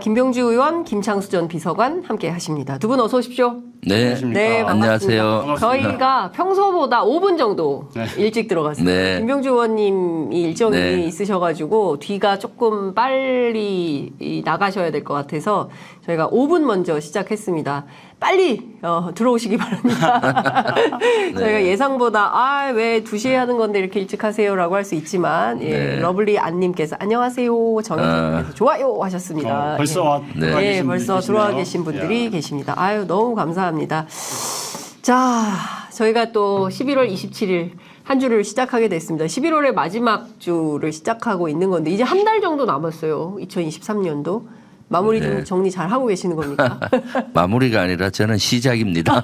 김병주 의원, 김창수 전 비서관 함께 하십니다. 두 분 어서 오십시오. 네, 네, 안녕하세요. 반갑습니다. 저희가 평소보다 5분 정도 일찍 들어갔습니다. 네. 김병주 의원님이 일정이 네. 있으셔가지고 뒤가 조금 빨리 나가셔야 될 것 같아서 저희가 5분 먼저 시작했습니다. 빨리 들어오시기 바랍니다. 저희가 예상보다 왜 2시에 하는 건데 이렇게 일찍 하세요라고 할 수 있지만 러블리 안님께서 안녕하세요. 정혜진님께서 좋아요 하셨습니다. 벌써 네, 벌써 들어와 계신 분들이 계십니다. 아유, 너무 감사합니다. 자, 저희가 또 11월 27일 한 주를 시작하게 됐습니다. 11월의 마지막 주를 시작하고 있는 건데 이제 한 달 정도 남았어요. 2023년도. 마무리 좀 정리 잘 하고 계시는 겁니까? 마무리가 아니라 저는 시작입니다.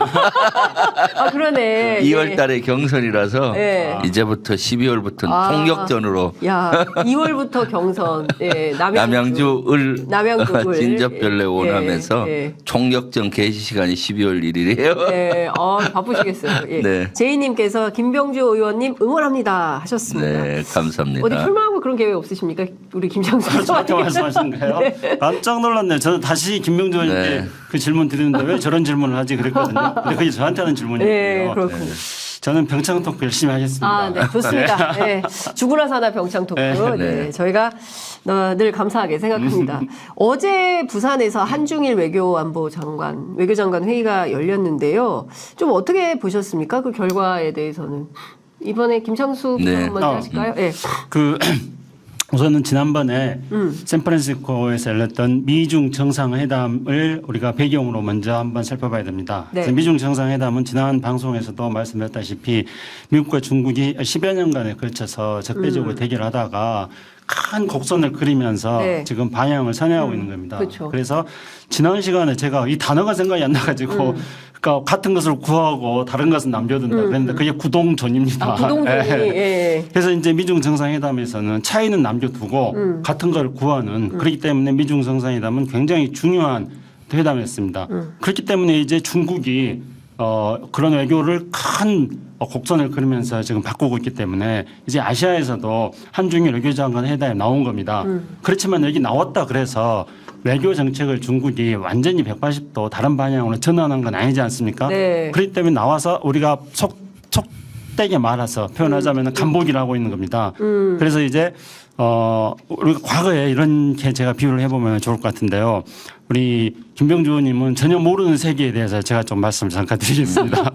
아, 그러네. 2월 달에 경선이라서 네. 이제부터 12월부터는 총력전으로 야, 2월부터 경선. 남양주 을 남양주 진접별내 원하면서 총력전 개시 시간이 12월 1일이에요. 네, 바쁘시겠어요. 예. 네. 제이님께서 김병주 의원님 응원합니다 하셨습니다. 네, 감사합니다. 어디 출마하고 그런 계획 없으십니까? 우리 김창수 저한테 말씀하시는가요? 깜짝 놀랐네요. 저는 다시 김병주 의원님께 그 질문 드리는데 왜 저런 질문을 하지 그랬거든요. 근데 그게 저한테 하는 질문이에요. 네, 그렇군요. 저는 병창 토크 열심히 하겠습니다. 네, 좋습니다. 네. 죽으나 사나 병창 토크. 네, 저희가 늘 감사하게 생각합니다. 어제 부산에서 한중일 외교장관 회의가 열렸는데요. 좀 어떻게 보셨습니까? 그 결과에 대해서는. 이번에 김창수 네. 먼저 하실까요? 네. 우선은 지난번에 샌프란시스코에서 열렸던 미중 정상회담을 우리가 배경으로 먼저 한번 살펴봐야 됩니다. 네. 그래서 미중 정상회담은 지난 방송에서도 말씀드렸다시피 미국과 중국이 10여 년간에 걸쳐서 적대적으로 대결하다가 큰 곡선을 그리면서 지금 방향을 선회하고 있는 겁니다. 그렇죠. 그래서 지난 시간에 제가 이 단어가 생각이 안 나가지고 그러니까 같은 것을 구하고 다른 것은 남겨둔다 그랬는데 그게 구동존입니다. 구동존이. 예. 그래서 이제 미중 정상회담에서는 차이는 남겨두고 같은 걸 구하는 그렇기 때문에 미중 정상회담은 굉장히 중요한 회담이었습니다. 그렇기 때문에 이제 중국이 그런 외교를 큰 곡선을 그리면서 지금 바꾸고 있기 때문에 이제 아시아에서도 한중일 외교장관 회담에 나온 겁니다. 그렇지만 여기 나왔다 그래서 외교 정책을 중국이 완전히 180도 다른 방향으로 전환한 건 아니지 않습니까? 네. 그렇기 때문에 나와서 우리가 속되게 말해서 표현하자면 간보기를 하고 있는 겁니다. 그래서 이제 우리가 과거에 이렇게 제가 비유를 해보면 좋을 것 같은데요. 우리 김병주 의원님은 전혀 모르는 세계에 대해서 제가 좀 말씀을 잠깐 드리겠습니다.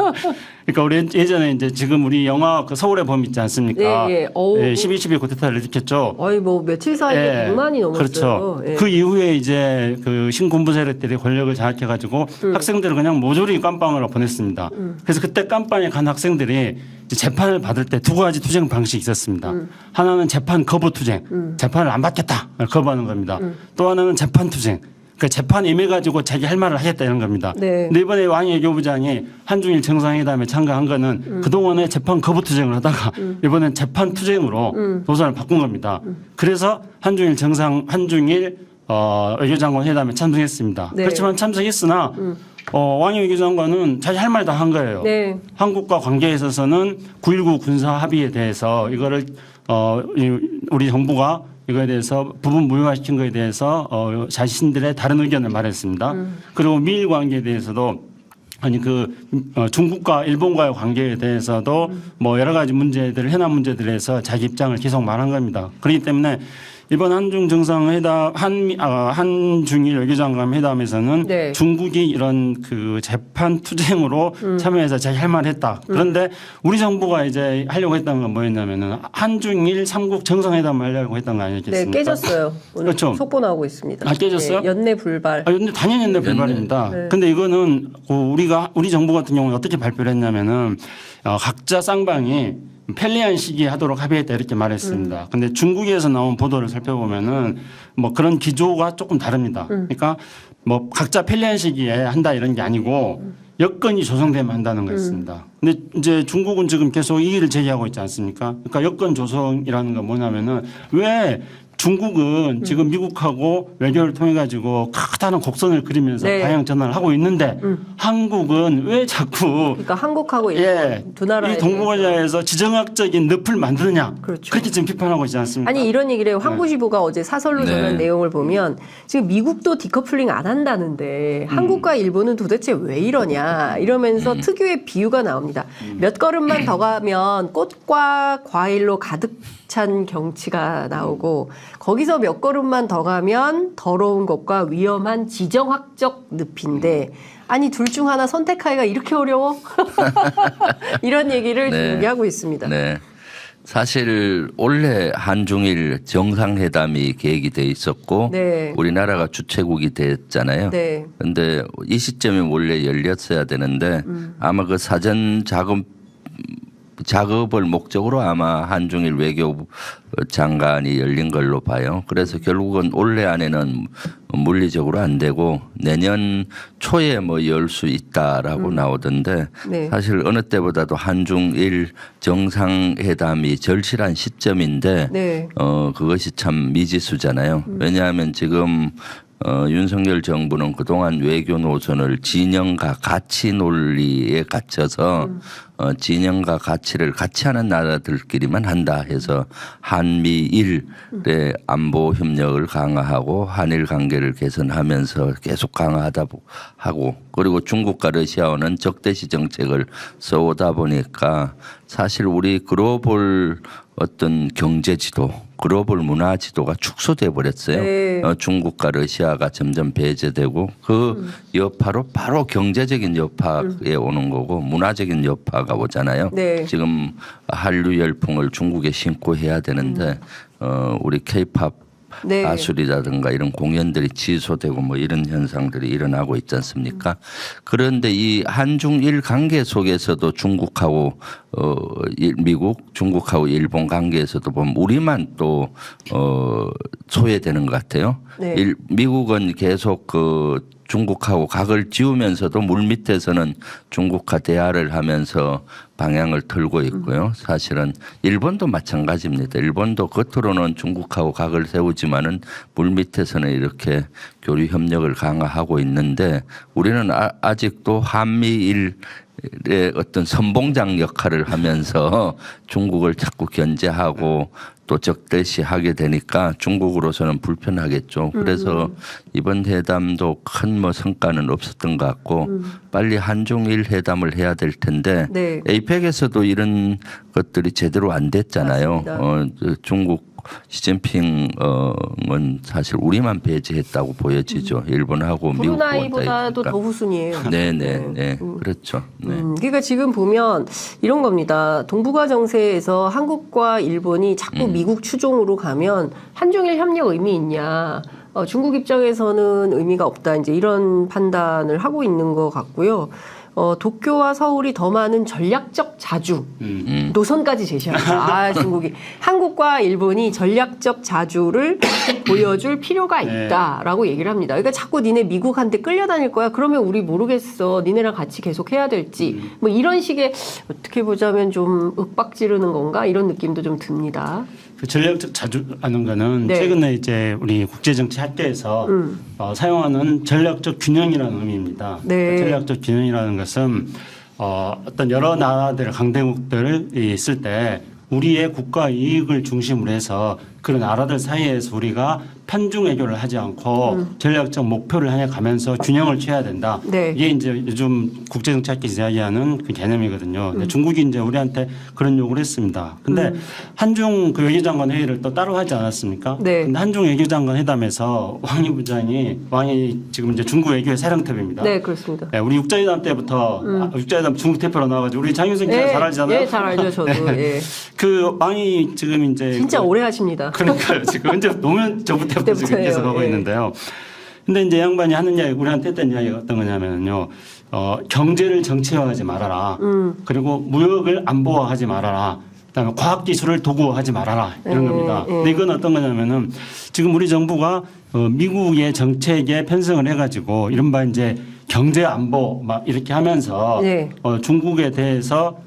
그러니까 우리 예전에 이제 지금 우리 영화 그 서울의 봄 있지 않습니까? 네, 12.12 쿠데타를 일으켰죠. 뭐 며칠 사이에 100만이 넘었어요. 그렇죠. 그 이후에 이제 그 신군부 세력들이 권력을 장악해가지고 학생들을 그냥 모조리 깜빵으로 보냈습니다. 그래서 그때 깜빵에 간 학생들이 이제 재판을 받을 때 두 가지 투쟁 방식이 있었습니다. 하나는 재판 거부 투쟁, 재판을 안 받겠다 거부하는 겁니다. 또 하나는 재판 투쟁. 그 재판 임해가지고 자기 할 말을 하겠다 이런 겁니다. 네. 근데 이번에 왕 외교부장이 한중일 정상회담에 참가한 거는 그동안에 재판 거부 투쟁을 하다가 이번엔 재판 투쟁으로 노선을 바꾼 겁니다. 그래서 한중일 외교장관 회담에 참석했습니다. 네. 그렇지만 참석했으나 왕 외교장관은 자기 할 말 다 한 거예요. 네. 한국과 관계에 있어서는 9.19 군사 합의에 대해서 이거를 우리 정부가 이거에 대해서 부분 무효화시킨 것에 대해서 자신들의 다른 의견을 말했습니다. 그리고 미일 관계에 대해서도 중국과 일본과의 관계에 대해서도 뭐 여러 가지 문제들, 현안 문제들에서 자기 입장을 계속 말한 겁니다. 그렇기 때문에 이번 한중 정상회담, 한중일 외교장관 회담에서는 중국이 이런 그 재판 투쟁으로 참여해서 자기 할 말을 했다. 그런데 우리 정부가 이제 하려고 했던 건 뭐였냐면은 한중일 3국 정상회담을 하려고 했던 거 아니겠습니까? 네, 깨졌어요. 오늘 그렇죠. 속보 나오고 있습니다. 깨졌어요? 연내 불발. 당연히 연내 불발입니다. 근데 이거는 우리 정부 같은 경우는 어떻게 발표를 했냐면은 각자 쌍방이 편리한 시기에 하도록 합의했다 이렇게 말했습니다. 근데 중국에서 나온 보도를 살펴보면은 뭐 그런 기조가 조금 다릅니다. 그러니까 뭐 각자 편리한 시기에 한다 이런 게 아니고 여건이 조성되면 한다는 거였습니다. 근데 이제 중국은 지금 계속 이의를 제기하고 있지 않습니까? 그러니까 여건 조성이라는 건 뭐냐면은 왜 중국은 지금 미국하고 외교를 통해 가지고 커다란 곡선을 그리면서 네. 방향 전환을 하고 있는데 한국은 왜 자꾸 그러니까 한국하고 일본 두 나라의 이 동북아시아에서 지정학적인 늪을 만드느냐 그렇죠. 그렇게 지금 비판하고 있지 않습니까? 아니 이런 얘기를 해요. 황구시보가 어제 사설로 전한 내용을 보면 지금 미국도 디커플링 안 한다는데 한국과 일본은 도대체 왜 이러냐 이러면서 특유의 비유가 나옵니다. 몇 걸음만 더 가면 꽃과 과일로 가득 찬 경치가 나오고 거기서 몇 걸음만 더 가면 더러운 것과 위험한 지정학적 늪인데 아니 둘 중 하나 선택하기가 이렇게 어려워? 이런 얘기를 중국이 하고 있습니다. 네. 사실 원래 한중일 정상회담이 계획이 돼 있었고 네. 우리나라가 주최국이 됐잖아요. 네. 그런데 이 시점에 원래 열렸어야 되는데 아마 그 사전 작업을 목적으로 아마 한중일 외교부 장관이 열린 걸로 봐요. 그래서 결국은 올해 안에는 물리적으로 안 되고 내년 초에 뭐 열 수 있다라고 나오던데 네. 사실 어느 때보다도 한중일 정상회담이 절실한 시점인데 네. 그것이 참 미지수잖아요. 왜냐하면 지금 윤석열 정부는 그동안 외교 노선을 진영과 가치 논리에 갇혀서 진영과 가치를 같이 하는 나라들끼리만 한다 해서 한미일의 안보 협력을 강화하고 한일 관계를 개선하면서 계속 강화하다 하고 그리고 중국과 러시아와는 적대시 정책을 써오다 보니까 사실 우리 글로벌 어떤 경제 지도 글로벌 문화 지도가 축소돼 버렸어요. 네. 중국과 러시아가 점점 배제되고 그 여파로 바로 경제적인 여파에 오는 거고 문화적인 여파가 오잖아요. 네. 지금 한류 열풍을 중국에 신고해야 되는데 우리 K-팝 네. 가수리라든가 이런 공연들이 취소되고 뭐 이런 현상들이 일어나고 있지 않습니까? 그런데 이 한중일 관계 속에서도 중국하고 미국, 중국하고 일본 관계에서도 보면 우리만 또 소외되는 것 같아요. 네. 미국은 계속 그 중국하고 각을 지우면서도 물밑에서는 중국과 대화를 하면서 방향을 틀고 있고요. 사실은 일본도 마찬가지입니다. 일본도 겉으로는 중국하고 각을 세우지만은 물밑에서는 이렇게 교류 협력을 강화하고 있는데 우리는 아직도 한미일 의 어떤 선봉장 역할을 하면서 중국을 자꾸 견제하고 또 적대시하게 되니까 중국으로서는 불편하겠죠. 그래서 이번 회담도 큰 뭐 성과는 없었던 것 같고 빨리 한중일 회담을 해야 될 텐데 네. 에이펙에서도 이런 것들이 제대로 안 됐잖아요. 중국 시진핑은 사실 우리만 배제했다고 보여지죠. 일본하고 미국보다. 브루나이보다도 더 후순이에요. 네네네. 그렇죠. 네. 그러니까 지금 보면 이런 겁니다. 동북아 정세에서 한국과 일본이 자꾸 미국 추종으로 가면 한중일 협력 의미 있냐? 중국 입장에서는 의미가 없다. 이제 이런 판단을 하고 있는 것 같고요. 도쿄와 서울이 더 많은 전략적 자주 노선까지 제시합니다. 중국이 한국과 일본이 전략적 자주를 보여줄 필요가 있다라고 얘기를 합니다. 그러니까 자꾸 니네 미국한테 끌려다닐 거야. 그러면 우리 모르겠어. 니네랑 같이 계속 해야 될지. 뭐 이런 식의 어떻게 보자면 좀 윽박지르는 건가 이런 느낌도 좀 듭니다. 그 전략적 자주하는 거는 네. 최근에 이제 우리 국제정치학계에서 사용하는 전략적 균형이라는 의미입니다. 네. 그 전략적 균형이라는 것은 어떤 여러 나라들 강대국들을 있을 때 우리의 국가 이익을 중심으로 해서 그런 나라들 사이에서 우리가 편중 외교를 하지 않고 전략적 목표를 향해 가면서 균형을 취해야 된다. 네. 이게 이제 요즘 국제정치학계에서 이야기하는 그 개념이거든요. 근데 중국이 이제 우리한테 그런 요구를 했습니다. 근데 한중 그 외교장관 회의를 또 따로 하지 않았습니까? 네. 근데 한중 외교장관 회담에서 왕이 지금 이제 중국 외교의 사령탑입니다. 네, 그렇습니다. 네, 우리 육자회담 때부터 육자회담 중국 대표로 나와가지고 우리 장윤성 기자 잘 알잖아요. 예, 잘 알죠, 저도. 예. 그 왕이 지금 이제 진짜 오래 하십니다. 그러니까요. 지금 언제 노무현 정부 때부터 지금 때부터예요. 계속 하고 예. 있는데요. 근데 이제 양반이 하는 이야기, 우리한테 했던 이야기가 어떤 거냐면요. 경제를 정치화하지 말아라. 그리고 무역을 안보화하지 말아라. 그다음에 과학기술을 도구화하지 말아라. 이런 겁니다. 근데 이건 어떤 거냐면은 지금 우리 정부가 미국의 정책에 편성을 해가지고 이른바 이제 경제 안보 막 이렇게 하면서 네. 중국에 대해서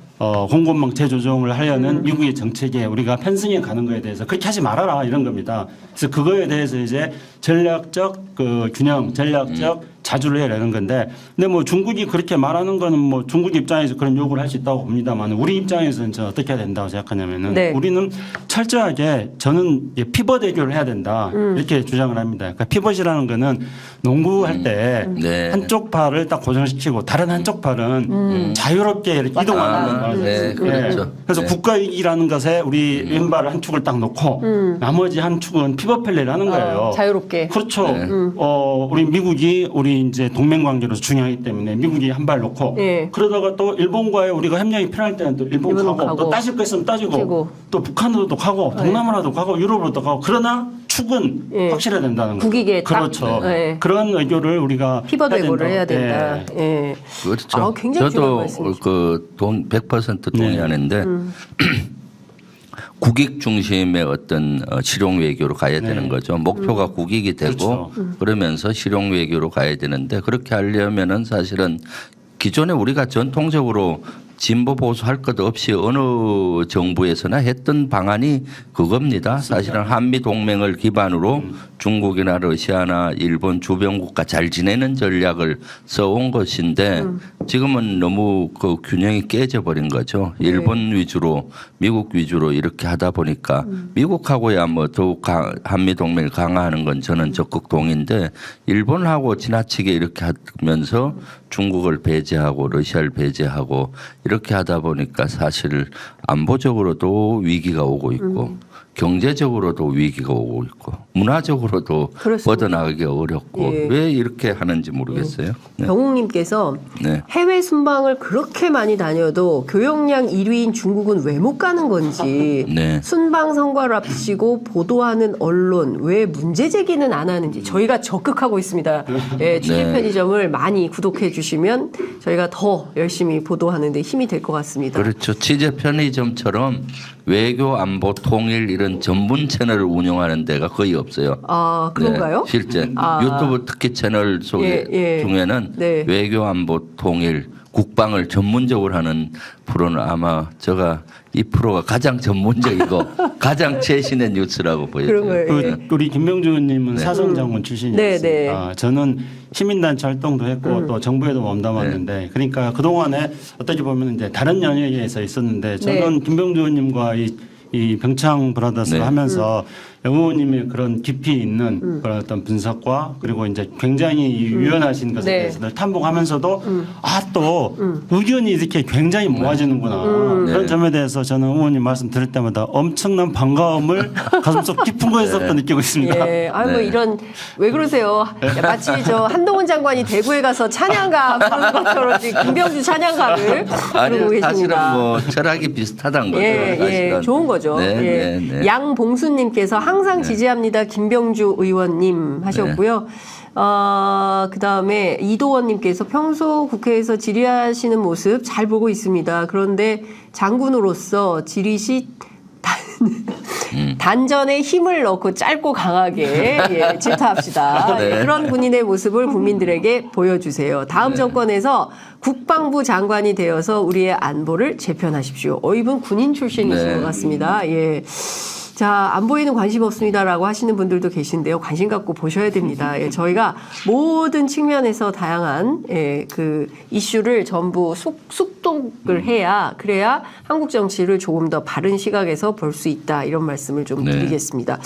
공급망 재조정을 하려는 미국의 정책에 우리가 편승해 가는 거에 대해서 그렇게 하지 말아라 이런 겁니다. 그래서 그거에 대해서 이제 전략적 그 균형, 전략적 자주를 해라는 건데, 근데 뭐 중국이 그렇게 말하는 거는 뭐 중국 입장에서 그런 요구를 할 수 있다고 봅니다만 우리 입장에서는 저 어떻게 해야 된다고 생각하냐면은 네. 우리는 철저하게 저는 피벗 외교를 해야 된다 이렇게 주장을 합니다. 그러니까 피벗이라는 거는 농구할 때 네. 한쪽 팔을 딱 고정시키고 다른 한쪽 팔은 자유롭게 이렇게 이동하는 걸 말하는 네, 그렇죠. 그래서 네. 국가위기라는 것에 우리 왼발 한 축을 딱 놓고 나머지 한 축은 피벗 플레이를 하는 거예요. 자유롭게. 그렇죠. 네. 우리 미국이 우리 이제 동맹 관계로서 중요하기 때문에 미국이 한 발 놓고 네. 그러다가 또 일본과의 우리가 협력이 필요할 때는 또 일본 일본으로 가고, 가고. 또 따질 거 있으면 따지고 따지고. 또 북한으로도 가고 동남아라도 가고 유럽으로도 가고 그러나 축은 예. 확실해야 된다는 거죠. 국익에 딱. 그렇죠. 네. 그런 외교를 우리가 피벗 외교를 해야 된다. 예. 예. 그렇죠. 아, 굉장히 중요한 저도 말씀이시죠. 그 100% 동의하는데 국익 중심의 어떤 실용 외교로 가야 되는 거죠. 목표가 국익이 되고 그렇죠. 그러면서 실용 외교로 가야 되는데 그렇게 하려면은 사실은 기존에 우리가 전통적으로 진보 보수 할 것 없이 어느 정부에서나 했던 방안이 그겁니다. 사실은 한미 동맹을 기반으로 중국이나 러시아나 일본 주변 국가 잘 지내는 전략을 써온 것인데 지금은 너무 그 균형이 깨져 버린 거죠. 일본 위주로 미국 위주로 이렇게 하다 보니까 미국하고야 뭐 더욱 한미 동맹을 강화하는 건 저는 적극 동의인데 일본하고 지나치게 이렇게 하면서 중국을 배제하고 러시아를 배제하고 이렇게 하다 보니까 사실 안보적으로도 위기가 오고 있고 경제적으로도 위기가 오고 있고 문화적으로도 그렇습니다. 뻗어나가기 어렵고 예. 왜 이렇게 하는지 모르겠어요. 네. 병웅님께서 네. 해외 순방을 그렇게 많이 다녀도 교역량 1위인 중국은 왜 못 가는 건지 네. 순방 선거를 앞두고 보도하는 언론 왜 문제 제기는 안 하는지 저희가 적극하고 있습니다. 예, 취재 네. 편의점을 많이 구독해 주시면 저희가 더 열심히 보도하는 데 힘이 될 것 같습니다. 그렇죠. 취재 편의점처럼 외교 안보 통일 이런 전문 채널을 운영하는 데가 거의 없어요. 아, 그런가요? 네, 실제 아. 유튜브 특히 채널 속에 예, 예. 중에는 네. 외교 안보 통일 국방을 전문적으로 하는 프로는 아마 제가 이 프로가 가장 전문적이고 가장 최신의 뉴스라고 보여요. 그런 거예요. 우리 김병주 의원님은 사성장군 출신이었습니다. 네, 네. 저는 시민단체 활동도 했고 또 정부에도 몸담았는데 그러니까 그동안에 어떻게 보면 이제 다른 영역에서 있었는데 저는 김병주 의원님과 이 병창 브라더스를 네. 하면서 의원님의 그런 깊이 있는 그런 어떤 분석과 그리고 이제 굉장히 유연하신 것에 네. 대해서 탐복하면서도 또 의견이 이렇게 굉장히 모아지는구나 그런 네. 점에 대해서 저는 의원님 말씀 들을 때마다 엄청난 반가움을 가슴속 깊은 곳에서부터 느끼고 있습니다. 예, 아유 뭐 네. 이런 왜 그러세요? 마치 저 한동훈 장관이 대구에 가서 찬양가 부르는 것처럼 지금 김병주 찬양가를 부르고 아니 계십니다. 사실은 뭐 철학이 비슷하다는 거죠. 예, 사실은. 예, 좋은 거죠. 네, 예. 네, 네. 양봉수님께서 항상 지지합니다. 김병주 의원님 하셨고요. 그 다음에 이도원님께서 평소 국회에서 질의하시는 모습 잘 보고 있습니다. 그런데 장군으로서 질의시 단전에 힘을 넣고 짧고 강하게 질타합시다. 네. 그런 군인의 모습을 국민들에게 보여주세요. 다음 정권에서 국방부 장관이 되어서 우리의 안보를 재편하십시오. 이분 군인 출신이신 네. 것 같습니다. 예. 자, 안보에는 관심 없습니다라고 하시는 분들도 계신데요. 관심 갖고 보셔야 됩니다. 예, 저희가 모든 측면에서 다양한 그 이슈를 전부 숙독을 해야 그래야 한국 정치를 조금 더 바른 시각에서 볼 수 있다. 이런 말씀을 좀 네. 드리겠습니다.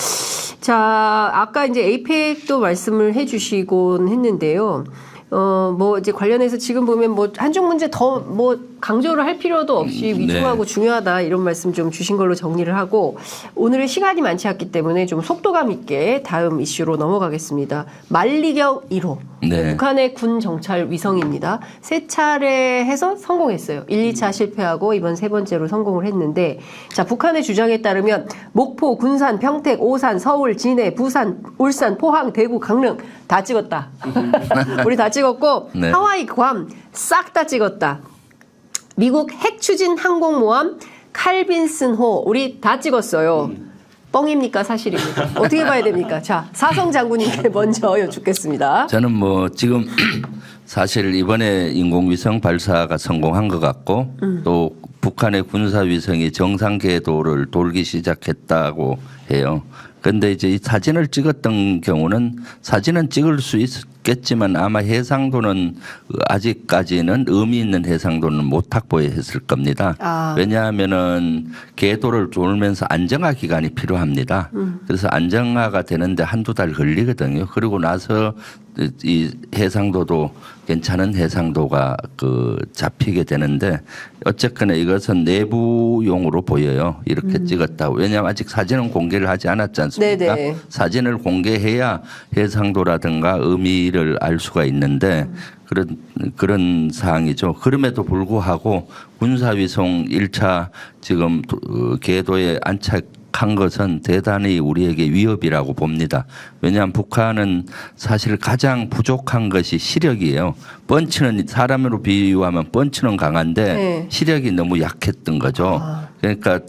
자, 아까 이제 에이펙도 말씀을 해주시곤 했는데요. 뭐 이제 관련해서 지금 보면 뭐 한중 문제 더 뭐 강조를 할 필요도 없이 위중하고 중요하다 이런 말씀 좀 주신 걸로 정리를 하고 오늘은 시간이 많지 않기 때문에 좀 속도감 있게 다음 이슈로 넘어가겠습니다. 만리경 1호. 네. 북한의 군 정찰 위성입니다. 세 차례 해서 성공했어요. 1, 2차 실패하고 이번 세 번째로 성공을 했는데 자, 북한의 주장에 따르면 목포, 군산, 평택, 오산, 서울, 진해, 부산, 울산, 포항, 대구, 강릉 다 찍었다. 우리 다 찍었고 네. 하와이, 괌 싹 다 찍었다. 미국 핵추진 항공모함 칼빈슨호 우리 다 찍었어요. 뻥입니까? 사실입니까? 어떻게 봐야 됩니까? 자, 사성 장군님께 먼저 여쭙겠습니다. 저는 뭐 지금 사실 이번에 인공위성 발사가 성공한 것 같고 또 북한의 군사위성이 정상 궤도를 돌기 시작했다고 해요. 그런데 이제 이 사진을 찍었던 경우는 사진은 찍을 수 있겠지만 아마 해상도는 아직까지는 의미 있는 해상도는 못 확보했을 겁니다. 왜냐하면은 궤도를 돌면서 안정화 기간이 필요합니다. 그래서 안정화가 되는데 한두 달 걸리거든요. 그리고 나서 이 해상도도 괜찮은 해상도가 잡히게 되는데 어쨌거나 이것은 내부용으로 보여요. 이렇게 찍었다고. 왜냐하면 아직 사진은 공개를 하지 않았지 않습니까? 네네. 사진을 공개해야 해상도라든가 의미를 알 수가 있는데 그런 사항이죠. 그럼에도 불구하고 군사위성 1차 지금 궤도에 안착한 것은 대단히 우리에게 위협이라고 봅니다. 왜냐하면 북한은 사실 가장 부족한 것이 시력이에요. 펀치는 사람으로 비유하면 펀치는 강한데 네. 시력이 너무 약했던 거죠. 그러니까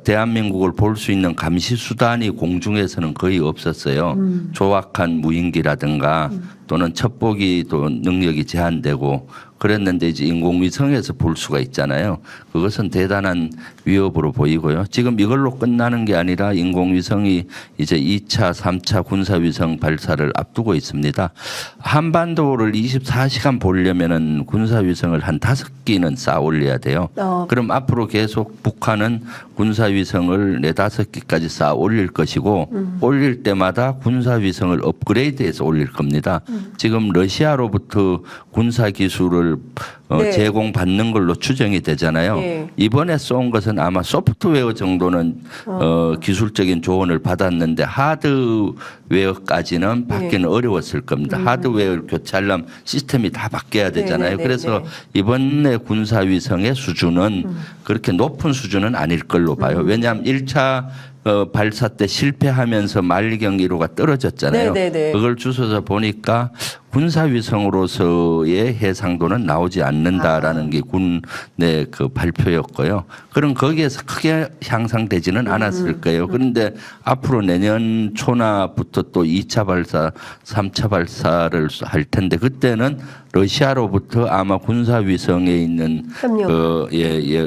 대한민국을 볼 수 있는 감시 수단이 공중에서는 거의 없었어요. 조악한 무인기라든가 또는 첩보기도 능력이 제한되고 그랬는데 이제 인공위성에서 볼 수가 있잖아요. 그것은 대단한 위협으로 보이고요. 지금 이걸로 끝나는 게 아니라 인공위성이 이제 2차, 3차 군사위성 발사를 앞두고 있습니다. 한반도를 24시간 보려면은 군사위성을 한 5기는 쌓아 올려야 돼요. 그럼 앞으로 계속 북한은 군사위성을 4, 5기까지 쌓아 올릴 것이고 올릴 때마다 군사위성을 업그레이드해서 올릴 겁니다. 지금 러시아로부터 군사기술을 네. 제공받는 걸로 추정이 되잖아요. 네. 이번에 쏜 것은 아마 소프트웨어 정도는 기술적인 조언을 받았는데 하드웨어까지는 받기는 어려웠을 겁니다. 하드웨어를 교체하려면 시스템이 다 바뀌어야 되잖아요. 네. 그래서 이번에 군사위성의 수준은 그렇게 높은 수준은 아닐 걸로 봐요. 왜냐하면 1차 발사 때 실패하면서 만리경 1호가 떨어졌잖아요. 네네네. 그걸 주워서 보니까 군사위성으로서의 해상도는 나오지 않는다라는 게 군의 그 발표였고요. 그럼 거기에서 크게 향상되지는 않았을 거예요. 그런데 앞으로 내년 초나부터 또 2차 발사, 3차 발사를 할 텐데 그때는 러시아로부터 아마 군사위성에 있는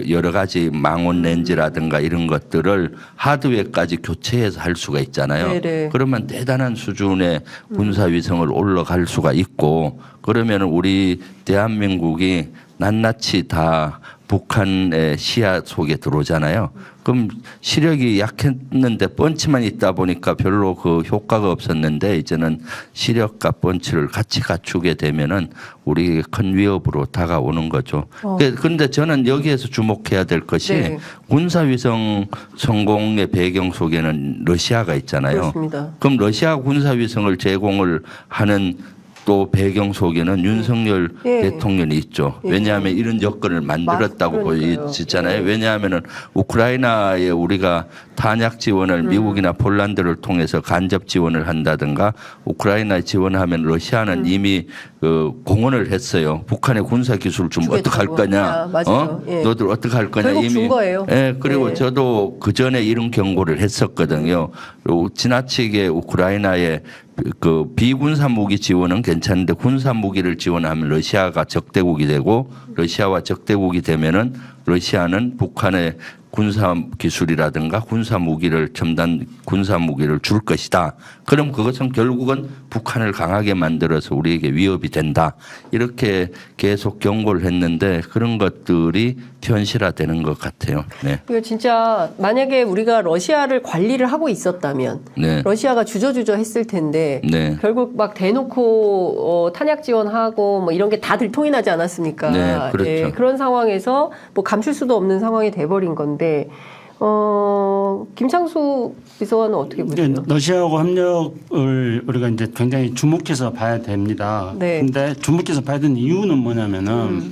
여러 가지 망원 렌즈라든가 이런 것들을 하드웨어까지 교체해서 할 수가 있잖아요. 네네. 그러면 대단한 수준의 군사위성을 올라갈 수가 있고 그러면 우리 대한민국이 낱낱이 다 북한의 시야 속에 들어오잖아요. 그럼 시력이 약했는데 펀치만 있다 보니까 별로 그 효과가 없었는데 이제는 시력과 펀치를 같이 갖추게 되면은 우리에게 큰 위협으로 다가오는 거죠. 그런데 저는 여기에서 주목해야 될 것이 네. 군사위성 성공의 배경 속에는 러시아가 있잖아요. 그렇습니다. 그럼 러시아 군사위성을 제공을 하는 또 배경 속에는 윤석열 대통령이 있죠. 왜냐하면 이런 여건을 만들었다고 보이잖아요. 왜냐하면은 우크라이나에 우리가 탄약 지원을 미국이나 폴란드를 통해서 간접 지원을 한다든가 우크라이나에 지원하면 러시아는 이미 공언을 했어요. 북한의 군사 기술 좀 어떻게 할 거냐? 너들 어떻게 할 거냐? 결국 준 거예요. 예, 그리고 저도 그 전에 이런 경고를 했었거든요. 지나치게 우크라이나에 그 비군사 무기 지원은 괜찮은데 군사 무기를 지원하면 러시아가 적대국이 되고 러시아와 적대국이 되면은 러시아는 북한의 군사 기술이라든가 군사 무기를 첨단 군사 무기를 줄 것이다. 그럼 그것은 결국은 북한을 강하게 만들어서 우리에게 위협이 된다. 이렇게 계속 경고를 했는데 그런 것들이 현실화되는 것 같아요. 네. 이거 진짜 만약에 우리가 러시아를 관리를 하고 있었다면 네. 러시아가 주저주저 했을 텐데 네. 결국 막 대놓고 탄약 지원하고 뭐 이런 게 다 들통이 나지 않았습니까? 네, 그렇죠. 예, 그런 상황에서 뭐 감출 수도 없는 상황이 돼버린 건데 김창수 비서관은 어떻게 보세요? 러시아하고 협력을 우리가 이제 굉장히 주목해서 봐야 됩니다. 네. 근데 주목해서 봐야 되는 이유는 뭐냐면은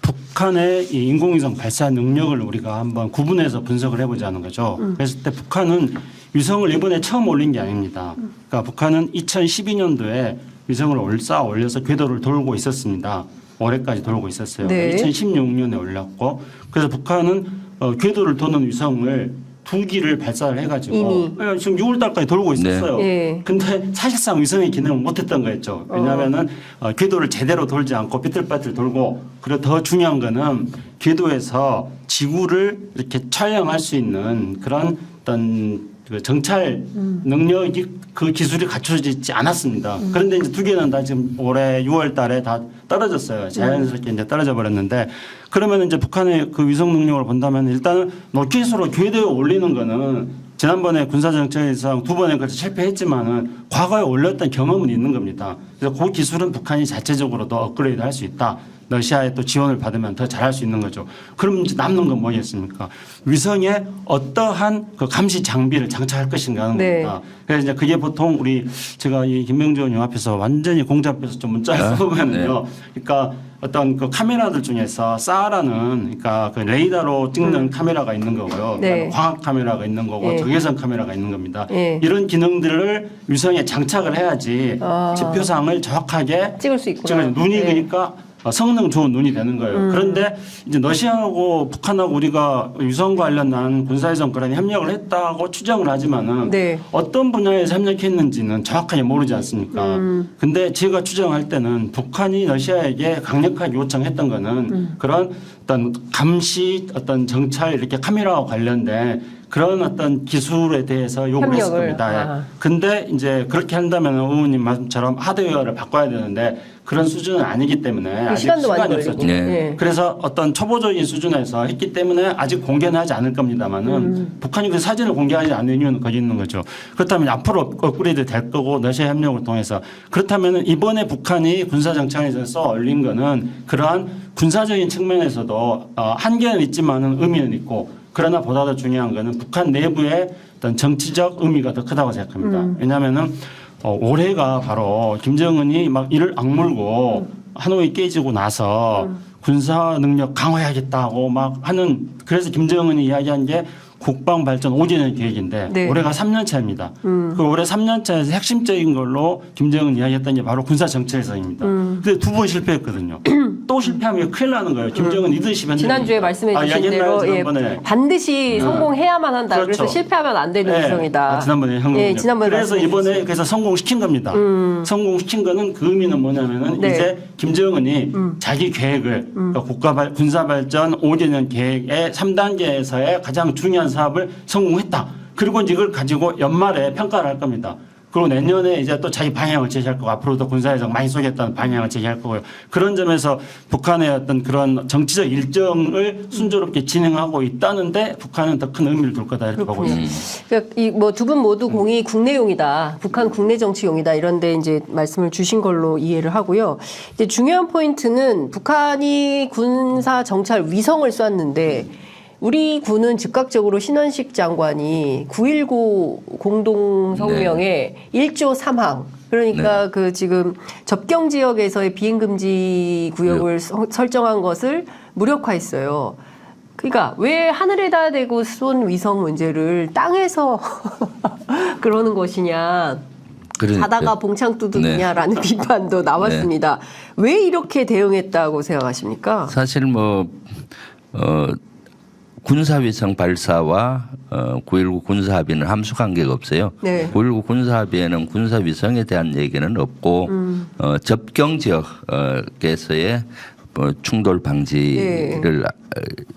북한의 이 인공위성 발사 능력을 우리가 한번 구분해서 분석을 해보자는 거죠. 그랬을 때 북한은 위성을 이번에 처음 올린 게 아닙니다. 그러니까 북한은 2012년도에 위성을 쌓아 올려서 궤도를 돌고 있었습니다. 올해까지 돌고 있었어요. 네. 2016년에 올렸고 그래서 북한은 궤도를 도는 위성을 2기를 발사를 해가지고 이미. 지금 6월달까지 돌고 있었어요. 네. 근데 사실상 위성의 기능을 못했던 거였죠. 왜냐하면은 궤도를 제대로 돌지 않고 삐뚤빠뚤 돌고, 그리고 더 중요한 거는 궤도에서 지구를 이렇게 촬영할 수 있는 그런 어떤 그 정찰 능력이 그 기술이 갖춰지지 않았습니다. 그런데 이제 2개는 다 지금 올해 6월 달에 다 떨어졌어요. 자연스럽게 이제 떨어져 버렸는데, 그러면 이제 북한의 그 위성 능력을 본다면 일단은 로켓으로 궤도에 올리는 거는 지난번에 군사정찰에서 2번에 걸쳐 실패했지만은 과거에 올렸던 경험은 있는 겁니다. 그래서 그 기술은 북한이 자체적으로 더 업그레이드 할 수 있다. 러시아의 또 지원을 받으면 더 잘할 수 있는 거죠. 그럼 이제 남는 건 뭐겠습니까? 위성에 어떠한 그 감시 장비를 장착할 것인가 하는 네. 겁니다. 그래서 이제 그게 보통 제가 이 김명주 의원 앞에서 완전히 공잡해서 좀 문자를 써보면요. 그러니까 어떤 그 카메라들 중에서 사라는 그러니까 그 레이더로 찍는 카메라가 있는 거고요. 네. 그다음에 광학 카메라가 있는 거고 네. 적외선 카메라가 있는 겁니다. 네. 이런 기능들을 위성에 장착을 해야지 지표상을 정확하게 찍을 수 있구나. 찍어요. 눈이 네. 그러니까 성능 좋은 눈이 되는 거예요. 그런데 이제 러시아하고 북한하고 우리가 위성 관련한 군사위성 그런 협력을 했다고 추정을 하지만은 네. 어떤 분야에서 협력했는지는 정확하게 모르지 않습니까? 근데 제가 추정할 때는 북한이 러시아에게 강력하게 요청했던 거는 그런 어떤 감시, 어떤 정찰 이렇게 카메라와 관련된 그런 어떤 기술에 대해서 요구를 했을 협력을. 겁니다. 근데 이제 그렇게 한다면 의원님 말씀처럼 하드웨어를 바꿔야 되는데 그런 수준은 아니기 때문에 아직 시간도 많이 시간이 걸리고. 없었죠. 네. 그래서 어떤 초보적인 수준에서 했기 때문에 아직 공개는 하지 않을 겁니다만은 북한이 그 사진을 공개하지 않는 이유는 거기 있는 거죠. 그렇다면 앞으로 업그레이드 될 거고 러시아 협력을 통해서 그렇다면 이번에 북한이 군사정찰에서 올린 거는 그러한 군사적인 측면에서도 한계는 있지만은 의미는 있고, 그러나 보다 더 중요한 거는 북한 내부의 어떤 정치적 의미가 더 크다고 생각합니다. 왜냐하면은 올해가 바로 김정은이 막 이를 악물고 하노이 깨지고 나서 군사 능력 강화해야겠다고 막 하는, 그래서 김정은이 이야기한 게 국방 발전 5개년 계획인데 네. 올해가 3년 차입니다. 그 올해 3년 차에서 핵심적인 걸로 김정은 이야기했던 게 바로 군사 정찰성입니다. 근데 2번 실패했거든요. 또 실패하면 큰일 나는 거예요. 김정은 리더십 지난주에 말씀해 주신 대로 반드시 성공해야만 한다. 그렇죠. 그래서 실패하면 안 되는 네. 위성이다. 지난번에 한 거군요. 지난번에 그래서 말씀해 이번에 주셨어요. 그래서 성공시킨 겁니다. 성공시킨 거는 그 의미는 뭐냐면은 네. 이제 김정은이 자기 계획을 그러니까 군사 발전 5개년 계획의 3단계에서의 가장 중요한 사업을 성공했다. 그리고 이걸 가지고 연말에 평가를 할 겁니다. 그리고 내년에 이제 또 자기 방향을 제시할 거고, 앞으로도 군사에서 많이 쏘겠다는 방향을 제시할 거고요. 그런 점에서 북한의 어떤 그런 정치적 일정을 순조롭게 진행하고 있다는데 북한은 더 큰 의미를 둘 거다 이렇게 보고 있습니다. 그러니까 이 뭐 두 분 모두 공이 국내용이다, 북한 국내 정치용이다 이런데 이제 말씀을 주신 걸로 이해를 하고요. 이제 중요한 포인트는 북한이 군사 정찰 위성을 쐈는데 우리 군은 즉각적으로 신원식 장관이 9.19 공동성명에 1조 3항 그러니까 그 지금 접경 지역에서의 비행 금지 구역을 설정한 것을 무력화했어요. 그러니까 왜 하늘에다 대고 쏜 위성 문제를 땅에서 그러는 것이냐. 그러니까. 자다가 봉창 두드느냐라는 비판도 나왔습니다. 왜 이렇게 대응했다고 생각하십니까? 사실 군사위성 발사와 9.19 군사합의는 함수관계가 없어요. 네. 9.19 군사합의에는 군사위성에 대한 얘기는 없고 접경 지역에서의 충돌 방지를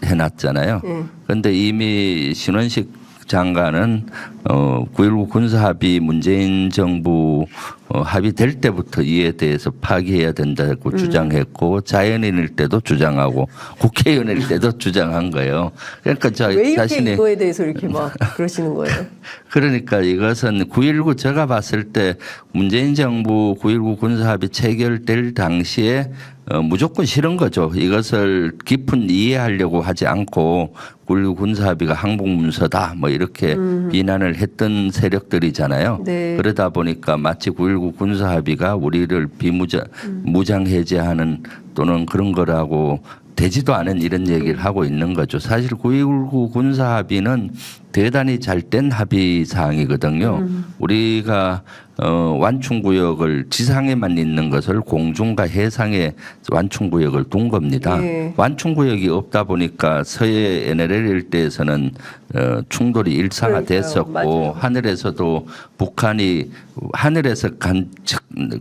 해놨잖아요. 그런데 이미 신원식 장관은 9.19 군사합의 문재인 정부 합의될 때부터 이에 대해서 파기해야 된다고 주장했고 자연인일 때도 주장하고 국회의원일 때도 주장한 거예요. 그러니까 왜 이렇게 자신이 이거에 대해서 이렇게 막 그러시는 거예요? 그러니까 이것은 9.19 제가 봤을 때 문재인 정부 9.19 군사합의 체결될 당시에 무조건 싫은 거죠. 이것을 깊은 이해하려고 하지 않고 9.19 군사합의가 항복문서다 뭐 이렇게 비난을 했던 세력들이잖아요. 네. 그러다 보니까 마치 9.19 군사합의가 우리를 무장 해제하는 또는 그런 거라고 되지도 않은 이런 얘기를 하고 있는 거죠. 사실 9.19 군사합의는 대단히 잘된 합의 사항이거든요. 우리가 완충구역을 지상에만 있는 것을 공중과 해상에 완충구역을 둔 겁니다. 예. 완충구역이 없다 보니까 서해 NLL 일대에서는 충돌이 일상화됐었고 맞아요. 하늘에서도 북한이 하늘에서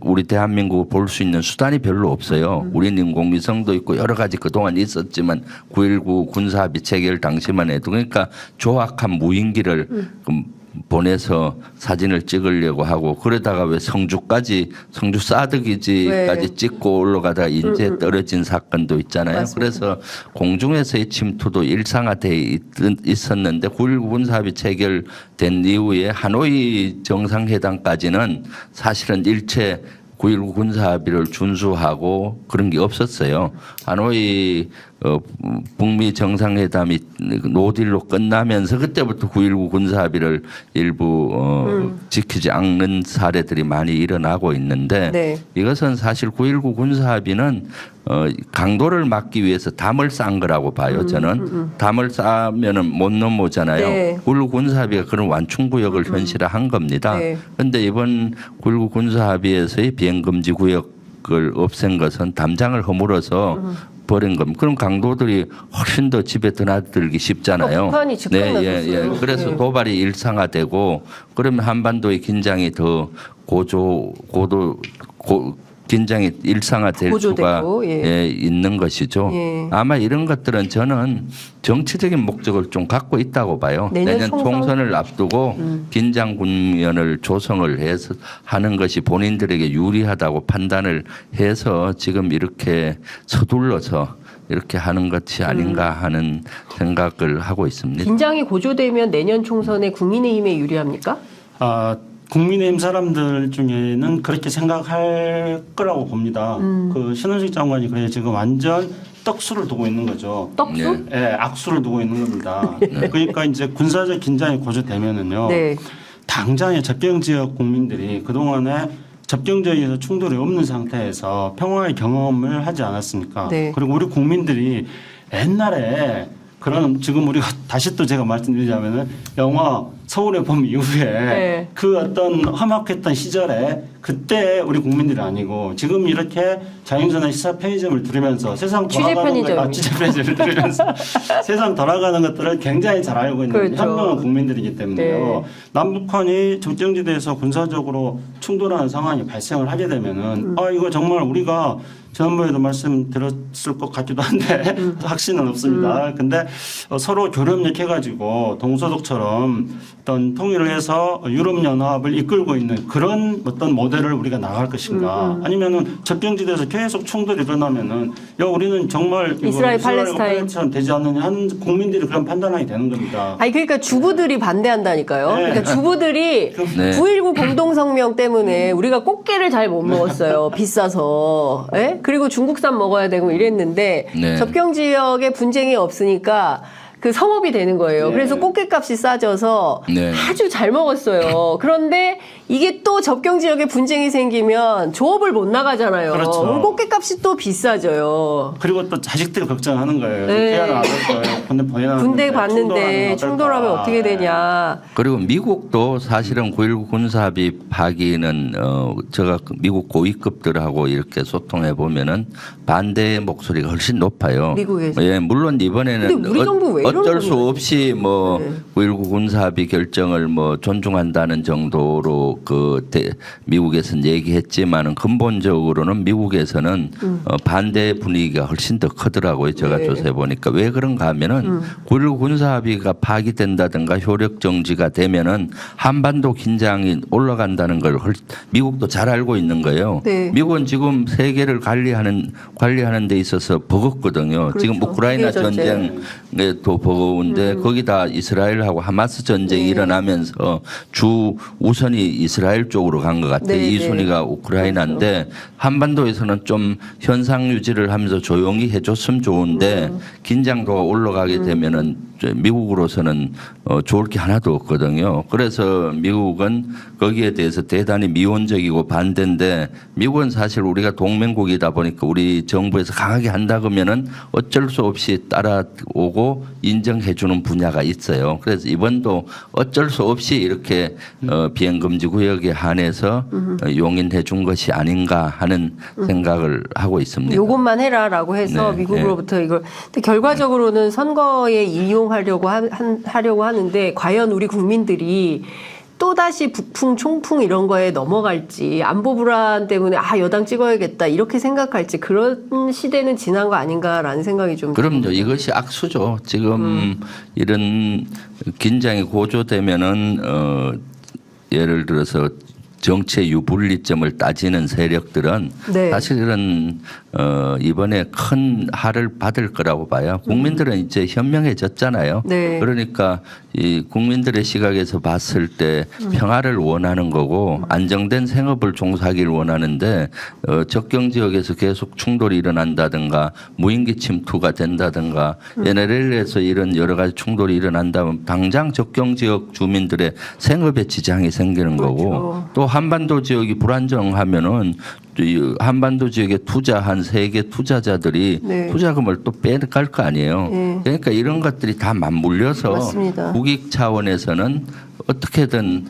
우리 대한민국을 볼 수 있는 수단이 별로 없어요. 우리는 인공위성도 있고 여러 가지 그동안 있었지만 9.19 군사합의 체결 당시만 해도 그러니까 조악한 무인기를 보내서 사진을 찍으려고 하고 그러다가 왜 성주 싸드기지까지 네. 찍고 올라가다가 인제 떨어진 사건도 있잖아요. 맞습니다. 그래서 공중에서의 침투도 일상화돼 있었는데 9.19 군사합의 체결된 이후에 하노이 정상회담까지는 사실은 일체 9.19 군사합의를 준수하고 그런 게 없었어요. 하노이 북미 정상회담이 노딜로 끝나면서 그때부터 9.19 군사합의를 일부 지키지 않는 사례들이 많이 일어나고 있는데 네. 이것은 사실 9.19 군사합의는 강도를 막기 위해서 담을 싼 거라고 봐요. 저는 담을 쌓으면은 못 넘어오잖아요. 네. 9.19 군사합의가 그런 완충구역을 현실화한 겁니다. 그런데 네. 이번 9.19 군사합의에서의 비행금지 구역을 없앤 것은 담장을 허물어서 버린 겁니다. 그럼 강도들이 훨씬 더 집에 드나들기 쉽잖아요. 북한이 네, 그래서 네. 도발이 일상화되고 그러면 한반도의 긴장이 더 긴장이 일상화될 수가 고조되고, 있는 것이죠. 예. 아마 이런 것들은 저는 정치적인 목적을 좀 갖고 있다고 봐요. 내년 총선을 앞두고 긴장 국면을 조성을 해서 하는 것이 본인들에게 유리하다고 판단을 해서 지금 이렇게 서둘러서 이렇게 하는 것이 아닌가 하는 생각을 하고 있습니다. 긴장이 고조되면 내년 총선에 국민의힘에 유리합니까? 국민의힘 사람들 중에는 그렇게 생각할 거라고 봅니다. 그 신원식 장관이 그래 지금 완전 떡수를 두고 있는 거죠. 떡수? 예, 악수를 두고 있는 겁니다. 그러니까 이제 군사적 긴장이 고조되면은요. 네. 당장의 접경 지역 국민들이 그동안에 접경 지역에서 충돌이 없는 상태에서 평화의 경험을 하지 않았습니까? 네. 그리고 우리 국민들이 옛날에 그런 지금 우리가 다시 또 제가 말씀드리자면은 영화 서울의 봄 이후에 네. 그 어떤 험악했던 시절에 그때 우리 국민들이 아니고 지금 이렇게 자연스러운 시사 편의점을 들으면서 세상 돌아가는 것 취재 편의점을 들으면서 세상 돌아가는 것들을 굉장히 잘 알고 있는 그렇죠. 현명한 국민들이기 때문에요. 네. 남북한이 적정지대에서 군사적으로 충돌하는 상황이 발생을 하게 되면은 이거 정말 우리가 지난번에도 말씀드렸을 것 같기도 한데 확신은 없습니다. 근데 서로 교섭력 해가지고 동서독처럼 어떤 통일을 해서 유럽연합을 이끌고 있는 그런 어떤 모델을 우리가 나갈 것인가 아니면은 접경지대에서 계속 충돌이 일어나면은 우리는 정말 이스라엘 팔레스타인처럼 되지 않느냐 하는 국민들이 그런 판단하게 되는 겁니다. 아니 그러니까 주부들이 반대한다니까요. 네. 그러니까 주부들이 네. 9.19 공동성명 때문에 우리가 꽃게를 잘 못 먹었어요. 비싸서. 예? 그리고 중국산 먹어야 되고 이랬는데 네. 접경 지역에 분쟁이 없으니까 그 성업이 되는 거예요. 네. 그래서 꽃게값이 싸져서 네. 아주 잘 먹었어요. 그런데 이게 또 접경 지역에 분쟁이 생기면 조업을 못 나가잖아요. 그렇죠. 그럼 꽃게값이 또 비싸져요. 그리고 또 자식들이 걱정하는 거예요. 네. 귀하는 아들 거예요. 군대 갔는데 충돌하면 어떻게 되냐. 그리고 미국도 사실은 9.19 군사합의 파기는 제가 미국 고위급들하고 이렇게 소통해 보면은 반대의 목소리가 훨씬 높아요. 미국에서? 예, 물론 이번에는 근데 우리 정부 왜 어쩔 수 이러는 없이 뭐 네. 9.19 군사합의 결정을 뭐 존중한다는 정도로 미국에서는 얘기했지만은 근본적으로는 미국에서는 반대 분위기가 훨씬 더 크더라고요. 제가 네. 조사해 보니까 왜 그런가 하면은 9.19 군사합의가 파기된다든가 효력 정지가 되면은 한반도 긴장이 올라간다는 걸 미국도 잘 알고 있는 거예요. 네. 미국은 지금 세계를 관리하는 데 있어서 버겁거든요. 그렇죠. 지금 우크라이나 세계 전쟁. 전쟁도 버거운데 거기다 이스라엘하고 하마스 전쟁이 네. 일어나면서 주 우선이 이스라엘 쪽으로 간 것 같아요. 네, 2순위가 우크라이나인데 한반도에서는 좀 현상 유지를 하면서 조용히 해줬으면 좋은데 긴장도가 올라가게 되면은 미국으로서는 좋을 게 하나도 없거든요. 그래서 미국은 거기에 대해서 대단히 미온적이고 반대인데 미국은 사실 우리가 동맹국이다 보니까 우리 정부에서 강하게 한다 그러면은 어쩔 수 없이 따라오고 인정해주는 분야가 있어요. 그래서 이번도 어쩔 수 없이 이렇게 비행금지 구역에 한해서 용인해 준 것이 아닌가 하는 생각을 하고 있습니다. 요것만 해라라고 해서 네, 미국으로부터 이걸. 근데 결과적으로는 선거에 이용하려고 하려고 하는데 과연 우리 국민들이 또다시 북풍, 총풍 이런 거에 넘어갈지 안보 불안 때문에 여당 찍어야겠다 이렇게 생각할지 그런 시대는 지난 거 아닌가라는 생각이 좀 그럼요. 이것이 악수죠. 지금 이런 긴장이 고조되면은 예를 들어서 정치의 유불리점을 따지는 세력들은 네. 사실은 이번에 큰 할을 받을 거라고 봐요. 국민들은 이제 현명해졌잖아요. 네. 그러니까 이 국민들의 시각에서 봤을 때 평화를 원하는 거고 안정된 생업을 종사하기를 원하는데 접경 지역에서 계속 충돌이 일어난다든가 무인기 침투가 된다든가 NLL에서 이런 여러 가지 충돌이 일어난다면 당장 접경 지역 주민들의 생업에 지장이 생기는 거고 또 한반도 지역이 불안정하면은 이 한반도 지역에 투자한 세계 투자자들이 네. 투자금을 또 빼갈 거 아니에요. 네. 그러니까 이런 것들이 다 맞물려서 맞습니다. 국익 차원에서는 어떻게든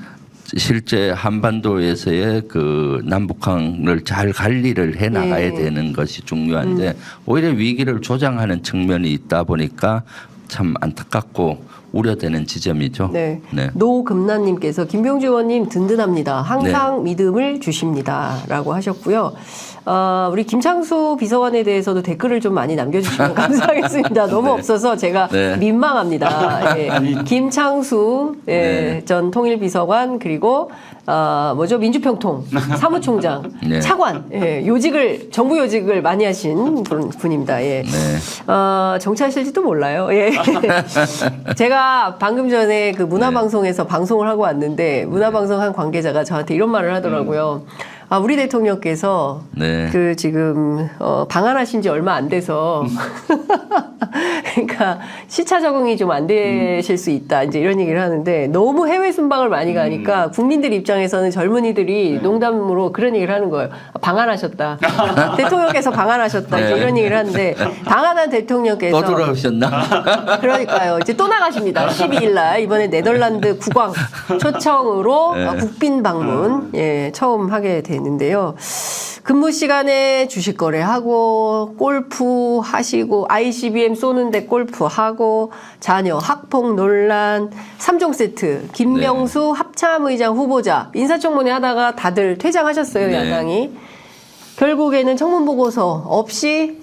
실제 한반도에서의 그 남북한을 잘 관리를 해 나가야 네. 되는 것이 중요한데 오히려 위기를 조장하는 측면이 있다 보니까 참 안타깝고 우려되는 지점이죠. 네. 네. 노금란님께서 김병주 의원님 든든합니다. 항상 믿음을 주십니다라고 하셨고요. 우리 김창수 비서관에 대해서도 댓글을 좀 많이 남겨주시면 감사하겠습니다. 너무 네. 없어서 제가 네. 민망합니다. 예. 김창수 네. 전 통일비서관 그리고 민주평통 사무총장 네. 차관 요직을 정부 요직을 많이 하신 분입니다. 예. 네. 정치하실지도 몰라요. 예. 제가 방금 전에 그 문화방송에서 방송을 하고 왔는데 문화방송 한 관계자가 저한테 이런 말을 하더라고요. 우리 대통령께서 네. 그 지금 방한하신 지 얼마 안 돼서 그러니까 시차 적응이 좀 안 되실 수 있다 이제 이런 얘기를 하는데 너무 해외 순방을 많이 가니까 국민들 입장에서는 젊은이들이 농담으로 그런 얘기를 하는 거예요. 방한하셨다. 대통령께서 방한하셨다. 이제 네. 이런 얘기를 하는데 방한한 대통령께서 또 돌아오셨나? 그러니까요. 이제 또 나가십니다. 12일 날 이번에 네덜란드 국왕 초청으로 네. 국빈 방문 처음 하게 되는데요. 근무 시간에 주식 거래하고 골프 하시고 ICBM 쏘는데 골프 하고 자녀 학폭 논란 3종 세트 김명수 합참의장 후보자 인사청문회 하다가 다들 퇴장하셨어요. 네. 야당이. 결국에는 청문 보고서 없이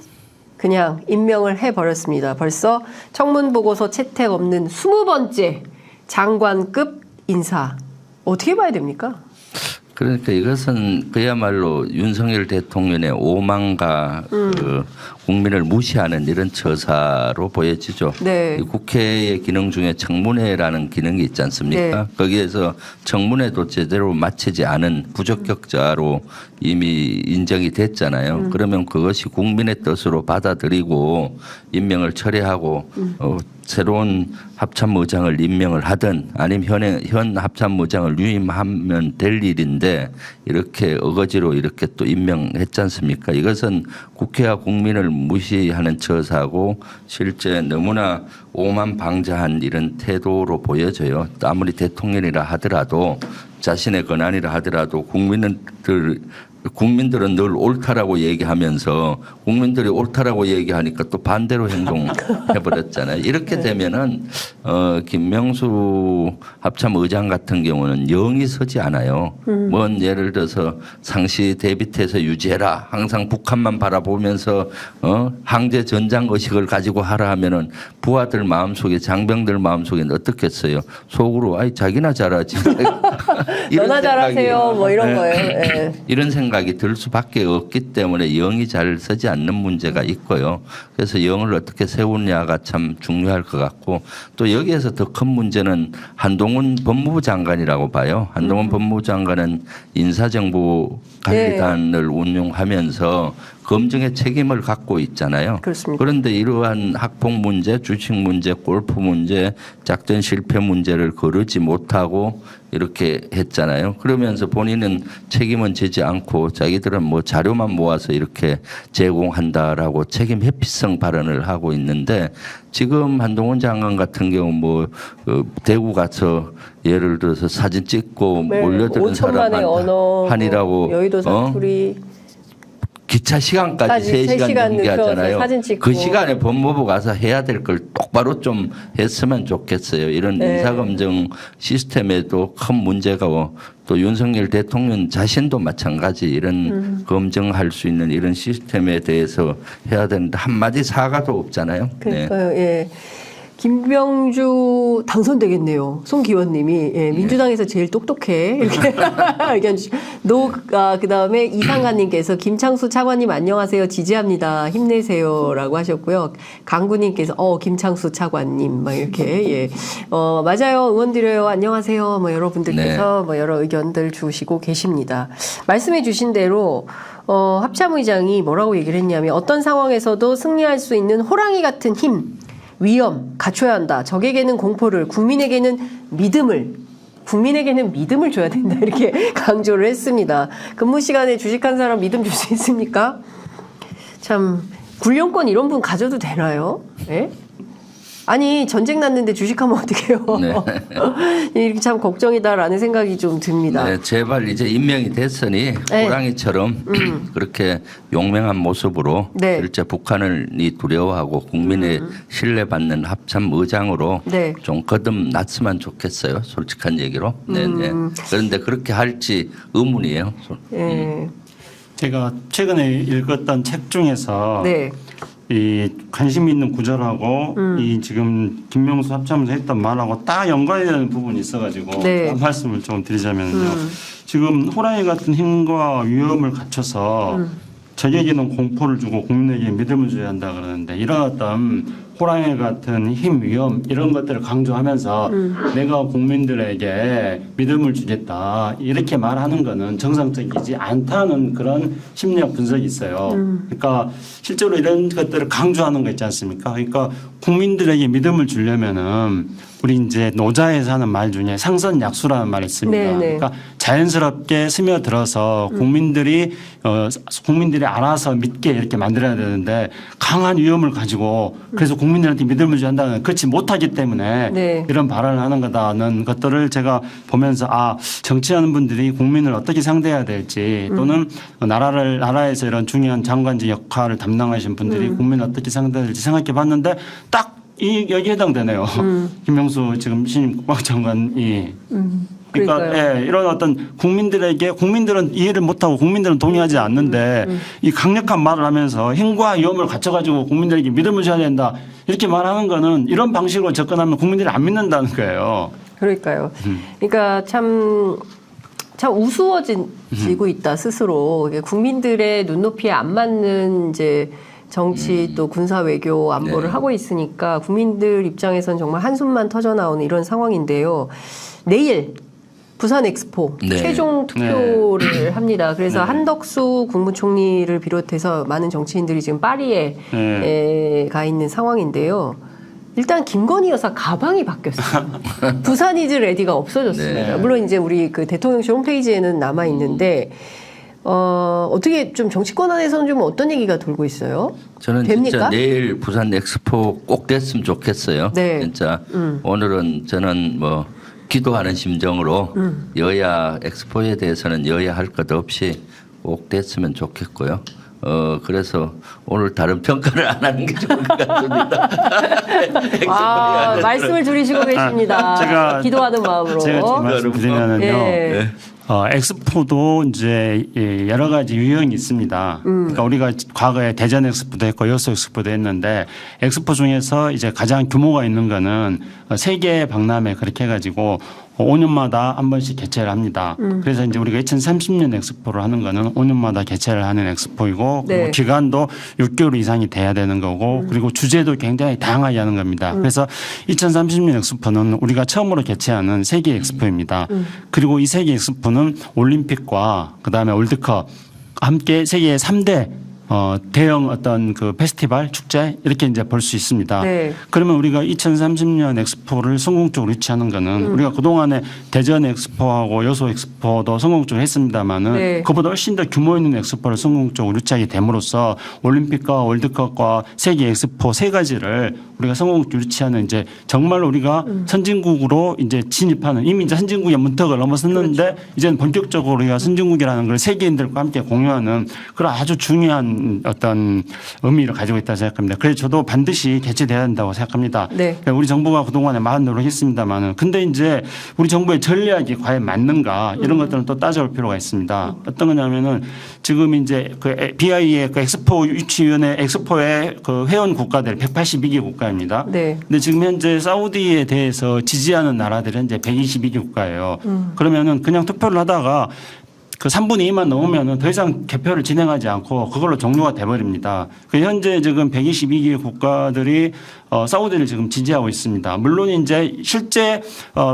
그냥 임명을 해버렸습니다. 벌써 청문 보고서 채택 없는 20번째 장관급 인사. 어떻게 봐야 됩니까? 그러니까 이것은 그야말로 윤석열 대통령의 오만과 그 국민을 무시하는 이런 처사로 보여지죠. 네. 이 국회의 기능 중에 청문회라는 기능이 있지 않습니까? 거기에서 청문회도 제대로 마치지 않은 부적격자로 이미 인정이 됐잖아요. 그러면 그것이 국민의 뜻으로 받아들이고 임명을 철회하고 새로운 합참의장을 임명을 하든 아니면 현 합참의장을 유임하면 될 일인데 이렇게 어거지로 이렇게 또 임명했지 않습니까? 이것은 국회와 국민을 무시하는 처사고 실제 너무나 오만방자한 이런 태도로 보여져요. 아무리 대통령이라 하더라도 자신의 권한이라 하더라도 국민들은 늘 옳다라고 얘기하면서 국민들이 옳다라고 얘기하니까 또 반대로 행동해버렸잖아요. 이렇게 되면은 김명수 합참의장 같은 경우는 영이 서지 않아요. 뭔 예를 들어서 상시 대비태세 유지해라. 항상 북한만 바라보면서 항제 전장 의식을 가지고 하라 하면은 부하들 마음속에 장병들 마음속에는 어떻겠어요? 속으로 아이 자기나 잘하지. 너나 잘하세요. 뭐 이런 거예요. 예. 이런 생각이 들 수밖에 없기 때문에 영이 잘 서지 않는 문제가 있고요. 그래서 영을 어떻게 세우냐가 참 중요할 것 같고 또 여기에서 더 큰 문제는 한동훈 법무부 장관이라고 봐요. 한동훈 법무부 장관은 인사정보 관리단을 운용하면서 검증의 책임을 갖고 있잖아요. 그렇습니다. 그런데 이러한 학폭 문제, 주식 문제, 골프 문제, 작전 실패 문제를 거르지 못하고 이렇게 했잖아요. 그러면서 본인은 책임은 지지 않고 자기들은 뭐 자료만 모아서 이렇게 제공한다라고 책임 회피성 발언을 하고 있는데 지금 한동훈 장관 같은 경우 뭐 대구 가서 예를 들어서 사진 찍고 네, 몰려드는 5천만의 언어, 사람한이라고 여의도 사투리 기차 시간까지 3시간 넘게 하잖아요. 사진 찍고. 그 시간에 법무부 가서 해야 될 걸 똑바로 좀 했으면 좋겠어요. 이런 네. 인사검증 시스템에도 큰 문제가 또 윤석열 대통령 자신도 마찬가지 이런 검증할 수 있는 이런 시스템에 대해서 해야 되는데 한마디 사과도 없잖아요. 그러니까요. 예. 김병주 당선되겠네요. 송기원님이 예, 민주당에서 제일 똑똑해 이렇게 의견 주시고 그다음에 이상관님께서 김창수 차관님 안녕하세요. 지지합니다. 힘내세요라고 하셨고요. 강구님께서 김창수 차관님 막 이렇게 예. 맞아요. 응원 드려요. 안녕하세요. 뭐 여러분들께서 뭐 여러 의견들 주시고 계십니다. 말씀해 주신 대로 합참의장이 뭐라고 얘기를 했냐면 어떤 상황에서도 승리할 수 있는 호랑이 같은 힘 위험 갖춰야 한다. 적에게는 공포를 국민에게는 믿음을 줘야 된다. 이렇게 강조를 했습니다. 근무 시간에 주식한 사람 믿음 줄 수 있습니까? 참 군령권 이런 분 가져도 되나요? 예? 아니 전쟁 났는데 주식하면 어떡해요. 네. 이렇게 참 걱정이다라는 생각이 좀 듭니다. 네, 제발 이제 임명이 됐으니 네. 호랑이처럼 그렇게 용맹한 모습으로 네. 실제 북한이 두려워하고 국민의 신뢰받는 합참 의장으로 네. 좀 거듭났으면 좋겠어요. 솔직한 얘기로. 네, 네. 그런데 그렇게 할지 의문이에요. 예. 제가 최근에 읽었던 책 중에서 네. 이 관심 있는 구절하고 이 지금 김명수 합참에서 했던 말하고 딱 연관이 되는 부분이 있어가지고 네. 한 말씀을 좀 드리자면요. 지금 호랑이 같은 힘과 위험을 갖춰서 적에게는 공포를 주고 국민에게 믿음을 줘야 한다 그러는데 이런 어떤 호랑이 같은 힘, 위험 이런 것들을 강조하면서 내가 국민들에게 믿음을 주겠다 이렇게 말하는 거는 정상적이지 않다는 그런 심리학 분석이 있어요. 그러니까 실제로 이런 것들을 강조하는 거 있지 않습니까? 그러니까 국민들에게 믿음을 주려면은 우리 이제 노자에서 하는 말 중에 상선약수라는 말이 있습니다. 네네. 그러니까 자연스럽게 스며들어서 국민들이 알아서 믿게 이렇게 만들어야 되는데 강한 위험을 가지고 그래서 국민들한테 믿음을 줘야 한다는 그렇지 못하기 때문에 네. 이런 발언을 하는 거다는 것들을 제가 보면서 정치하는 분들이 국민을 어떻게 상대해야 될지 또는 나라에서 이런 중요한 장관직 역할을 담당하신 분들이 국민을 어떻게 상대해야 될지 생각해 봤는데 딱 여기 해당되네요. 김명수 지금 신임 국방장관이. 그러니까 예, 이런 어떤 국민들은 이해를 못하고 국민들은 동의하지 않는데 이 강력한 말을 하면서 힘과 위험을 갖춰가지고 국민들에게 믿음을 줘야 된다 이렇게 말하는 거는 이런 방식으로 접근하면 국민들이 안 믿는다는 거예요. 그러니까요. 그러니까 참 우스워지고 있다 스스로 국민들의 눈높이에 안 맞는 이제 정치 또 군사 외교 안보를 네. 하고 있으니까 국민들 입장에선 정말 한숨만 터져 나오는 이런 상황인데요. 내일 부산 엑스포 네. 최종 투표를 합니다. 그래서 네. 한덕수 국무총리를 비롯해서 많은 정치인들이 지금 파리에 가 있는 상황인데요. 일단 김건희 여사 가방이 바뀌었어요. 부산 이즈 레디가 없어졌습니다. 네. 물론 이제 우리 그 대통령실 홈페이지에는 남아 있는데 어떻게 좀 정치권 안에서는 좀 어떤 얘기가 돌고 있어요? 저는 됩니까? 진짜 내일 부산 엑스포 꼭 됐으면 좋겠어요. 네. 진짜 오늘은 저는 뭐 기도하는 심정으로 여야 엑스포에 대해서는 여야 할 것 없이 꼭 됐으면 좋겠고요. 그래서 오늘 다른 평가를 안 하는 게 좋을 것 같습니다. 말씀을 줄이시고 계십니다. 제가- 기도하는 마음으로. 제가 지금 말씀드리면은요. 예. 엑스포도 이제 여러 가지 유형이 있습니다. 그러니까 우리가 과거에 대전 엑스포도 했고 여수 엑스포도 했는데 엑스포 중에서 이제 가장 규모가 있는 거는 세계 박람회 그렇게 해가지고 5년마다 한 번씩 개최를 합니다. 그래서 이제 우리가 2030년 엑스포를 하는 거는 5년마다 개최를 하는 엑스포이고 그리고 네. 기간도 6개월 이상이 돼야 되는 거고 그리고 주제도 굉장히 다양하게 하는 겁니다. 그래서 2030년 엑스포는 우리가 처음으로 개최하는 세계 엑스포입니다. 그리고 이 세계 엑스포는 올림픽과 그다음에 월드컵 함께 세계의 3대 대형 어떤 그 페스티벌 축제 이렇게 이제 볼 수 있습니다. 네. 그러면 우리가 2030년 엑스포를 성공적으로 유치하는 거는 우리가 그동안에 대전 엑스포하고 여수 엑스포도 성공적으로 했습니다만은 네. 그보다 훨씬 더 규모 있는 엑스포를 성공적으로 유치하게 됨으로써 올림픽과 월드컵과 세계 엑스포 세 가지를 우리가 성공적으로 유치하는 이제 정말 우리가 선진국으로 이제 진입하는 이미 이제 선진국의 문턱을 넘어섰는데 그렇죠. 이제는 본격적으로 우리가 선진국이라는 걸 세계인들과 함께 공유하는 그런 아주 중요한 어떤 의미를 가지고 있다고 생각합니다. 그래서 저도 반드시 개최돼야 한다고 생각합니다. 네. 그러니까 우리 정부가 그동안에 많은 노력했습니다만은 근데 이제 우리 정부의 전략이 과연 맞는가 이런 것들은 또 따져볼 필요가 있습니다. 어떤 거냐면은 지금 이제 그 BI의 그 엑스포 유치위원회 엑스포의 그 회원 국가들 182개 국가입니다. 네. 근데 지금 현재 사우디에 대해서 지지하는 나라들은 이제 122개 국가예요. 그러면은 그냥 투표를 하다가 그 3분의 2만 넘으면은 더 이상 개표를 진행하지 않고 그걸로 종료가 돼버립니다. 그 현재 지금 122개 국가들이 사우디를 지금 지지하고 있습니다. 물론 이제 실제